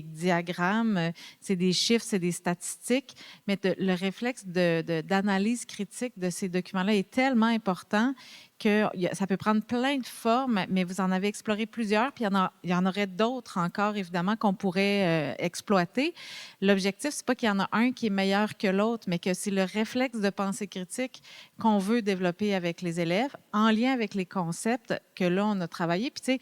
diagrammes, c'est des chiffres, c'est des statistiques, mais le réflexe d'analyse critique de ces documents-là est tellement important que ça peut prendre plein de formes, mais vous en avez exploré plusieurs, puis il y en aurait d'autres encore, évidemment, qu'on pourrait exploiter. L'objectif, c'est pas qu'il y en a un qui est meilleur que l'autre, mais que c'est le réflexe de pensée critique qu'on veut développer avec les élèves, en lien avec les concepts que là, on a travaillé. Puis,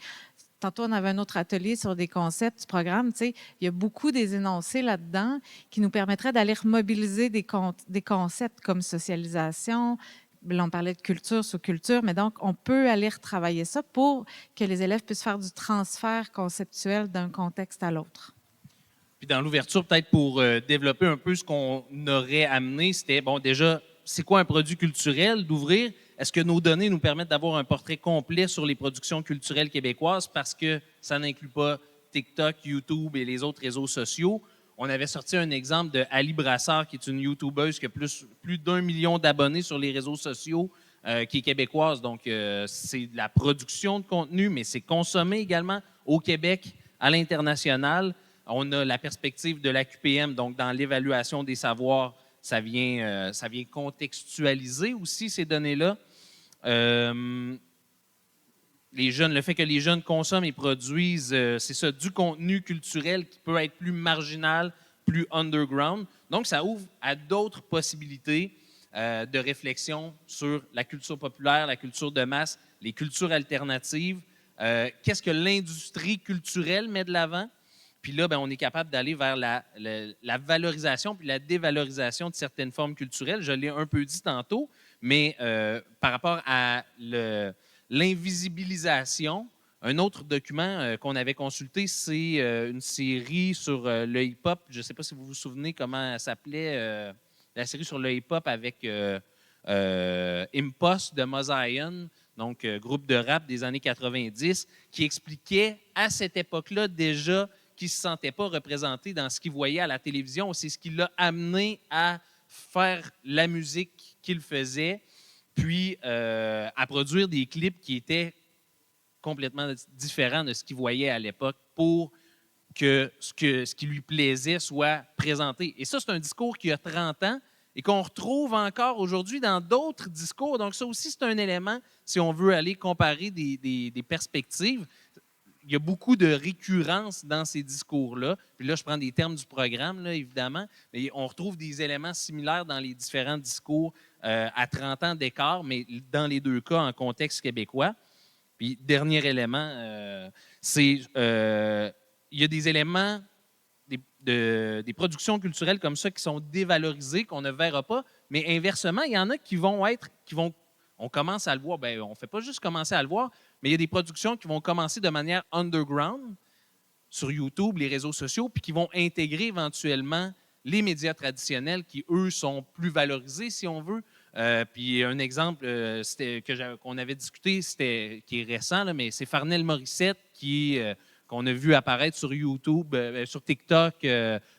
tantôt, on avait un autre atelier sur des concepts du programme. Il y a beaucoup des énoncés là-dedans qui nous permettraient d'aller remobiliser des concepts comme socialisation. Là, on parlait de culture sous culture, mais donc, on peut aller retravailler ça pour que les élèves puissent faire du transfert conceptuel d'un contexte à l'autre. Puis dans l'ouverture, peut-être pour développer un peu ce qu'on aurait amené, c'était, bon, déjà, c'est quoi un produit culturel, d'ouvrir? Est-ce que nos données nous permettent d'avoir un portrait complet sur les productions culturelles québécoises parce que ça n'inclut pas TikTok, YouTube et les autres réseaux sociaux? On avait sorti un exemple de Ali Brassard, qui est une YouTubeuse qui a plus d'1 million d'abonnés sur les réseaux sociaux, qui est québécoise. Donc, c'est de la production de contenu, mais c'est consommé également au Québec, à l'international. On a la perspective de la QPM, donc dans l'évaluation des savoirs, ça vient contextualiser aussi ces données-là. Le fait que les jeunes consomment et produisent, c'est ça, du contenu culturel qui peut être plus marginal, plus underground. Donc, ça ouvre à d'autres possibilités de réflexion sur la culture populaire, la culture de masse, les cultures alternatives. Qu'est-ce que l'industrie culturelle met de l'avant? Puis là, on est capable d'aller vers la valorisation puis la dévalorisation de certaines formes culturelles. Je l'ai un peu dit tantôt, mais par rapport à l'invisibilisation, un autre document qu'on avait consulté, c'est une série sur le hip-hop. Je ne sais pas si vous vous souvenez comment elle s'appelait, la série sur le hip-hop avec Impost de Mosaïen, donc groupe de rap des années 90, qui expliquait à cette époque-là déjà qu'il ne se sentait pas représenté dans ce qu'il voyait à la télévision. C'est ce qui l'a amené à faire la musique qu'il faisait, puis à produire des clips qui étaient complètement différents de ce qu'il voyait à l'époque pour que ce qui lui plaisait soit présenté. Et ça, c'est un discours qui a 30 ans et qu'on retrouve encore aujourd'hui dans d'autres discours. Donc ça aussi, c'est un élément, si on veut aller comparer des perspectives. Il y a beaucoup de récurrence dans ces discours-là. Puis là, je prends des termes du programme, là, évidemment, mais on retrouve des éléments similaires dans les différents discours à 30 ans d'écart, mais dans les deux cas, en contexte québécois. Puis, dernier élément, c'est il y a des éléments, des productions culturelles comme ça qui sont dévalorisées, qu'on ne verra pas, mais inversement, il y en a on commence à le voir, on ne fait pas juste commencer à le voir, mais il y a des productions qui vont commencer de manière underground sur YouTube, les réseaux sociaux, puis qui vont intégrer éventuellement les médias traditionnels qui, eux, sont plus valorisés, si on veut. Puis un exemple qu'on avait discuté, qui est récent, là, mais c'est Farnell Morissette qu'on a vu apparaître sur YouTube, sur TikTok,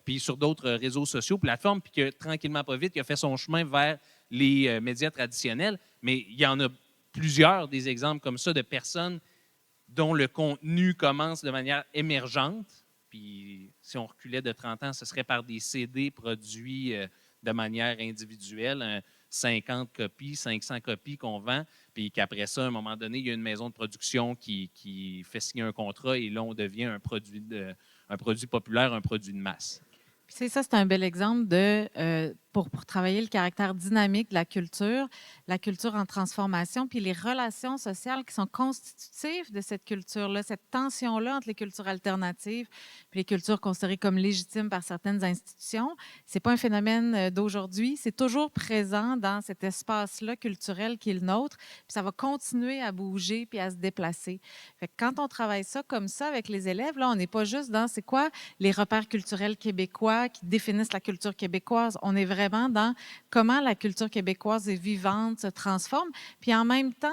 puis sur d'autres réseaux sociaux, plateformes, puis que tranquillement, pas vite, il a fait son chemin vers les médias traditionnels. Mais il y en a plusieurs des exemples comme ça de personnes dont le contenu commence de manière émergente. Puis si on reculait de 30 ans, ce serait par des CD produits de manière individuelle, 50 copies, 500 copies qu'on vend, puis qu'après ça, à un moment donné, il y a une maison de production qui fait signer un contrat et là, on devient un produit populaire, un produit de masse. Puis c'est ça, c'est un bel exemple de pour travailler le caractère dynamique de la culture en transformation, puis les relations sociales qui sont constitutives de cette culture-là, cette tension-là entre les cultures alternatives puis les cultures considérées comme légitimes par certaines institutions. C'est pas un phénomène d'aujourd'hui, c'est toujours présent dans cet espace-là culturel qui est le nôtre, puis ça va continuer à bouger puis à se déplacer. Fait que quand on travaille ça comme ça avec les élèves, là, on n'est pas juste dans c'est quoi les repères culturels québécois qui définissent la culture québécoise, on est vraiment dans comment la culture québécoise est vivante, se transforme, puis en même temps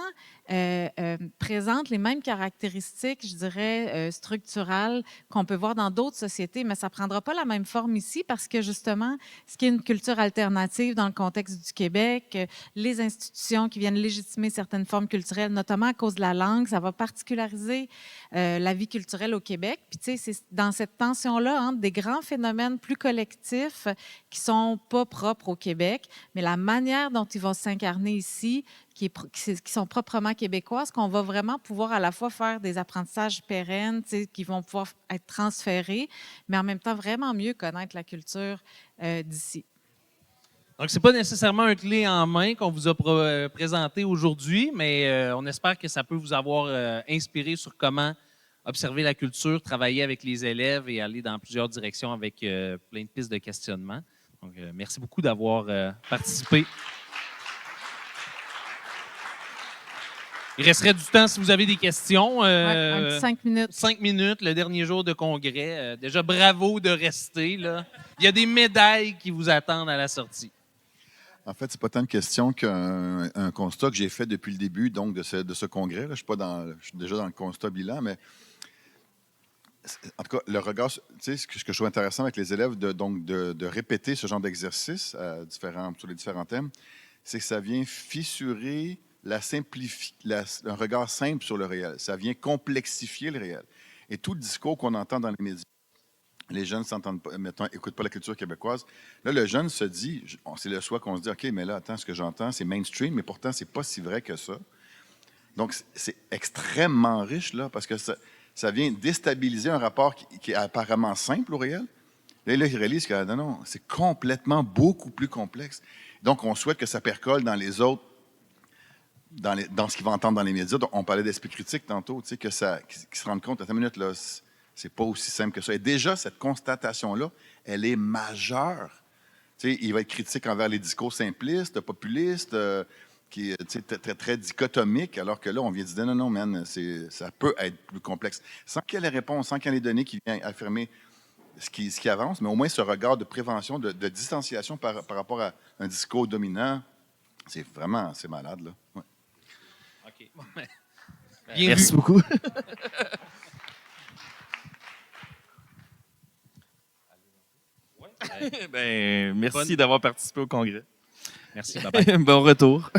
présente les mêmes caractéristiques, je dirais, structurales qu'on peut voir dans d'autres sociétés, mais ça ne prendra pas la même forme ici parce que justement, ce qui est une culture alternative dans le contexte du Québec, les institutions qui viennent légitimer certaines formes culturelles, notamment à cause de la langue, ça va particulariser la vie culturelle au Québec. Puis tu sais, c'est dans cette tension-là entre des grands phénomènes plus collectifs qui ne sont pas propres au Québec, mais la manière dont ils vont s'incarner ici, qui sont proprement québécoises, qu'on va vraiment pouvoir à la fois faire des apprentissages pérennes, qui vont pouvoir être transférés, mais en même temps vraiment mieux connaître la culture d'ici. Donc, ce n'est pas nécessairement un clé en main qu'on vous a présenté aujourd'hui, mais on espère que ça peut vous avoir inspiré sur comment observer la culture, travailler avec les élèves et aller dans plusieurs directions avec plein de pistes de questionnement. Donc, merci beaucoup d'avoir participé. Il resterait du temps si vous avez des questions. Un petit 5 minutes. 5 minutes, le dernier jour de congrès. Déjà, bravo de rester. Là. Il y a des médailles qui vous attendent à la sortie. En fait, c'est pas tant une question qu'un constat que j'ai fait depuis le début donc de ce congrès. Là. Je suis déjà dans le constat bilan, mais en tout cas, le regard, tu sais, ce que je trouve intéressant avec les élèves, de répéter ce genre d'exercice sur les différents thèmes, c'est que ça vient fissurer un regard simple sur le réel. Ça vient complexifier le réel. Et tout le discours qu'on entend dans les médias, les jeunes s'entendent pas, écoutent pas la culture québécoise. Là, le jeune se dit, c'est le choix qu'on se dit, OK, mais là, attends, ce que j'entends, c'est mainstream, mais pourtant, c'est pas si vrai que ça. Donc, c'est extrêmement riche, là, parce que ça vient déstabiliser un rapport qui est apparemment simple au réel. Là, il réalise que non, c'est complètement beaucoup plus complexe. Donc, on souhaite que ça percole dans les autres, dans ce qu'il va entendre dans les médias. Donc, on parlait d'esprit critique tantôt, tu sais, qu'ils se rendent compte, attends une minute, là, c'est pas aussi simple que ça. Et déjà, cette constatation-là, elle est majeure. Tu sais, il va être critique envers les discours simplistes, populistes, qui est très, très dichotomique, alors que là, on vient de dire non, man, ça peut être plus complexe. Sans qu'il y ait les réponses, sans qu'il y ait les données qui viennent affirmer ce qui avance, mais au moins ce regard de prévention, de distanciation par rapport à un discours dominant, c'est malade, là. Ouais. OK. Merci beaucoup. Merci d'avoir participé au congrès. Merci, bye-bye. Bon retour.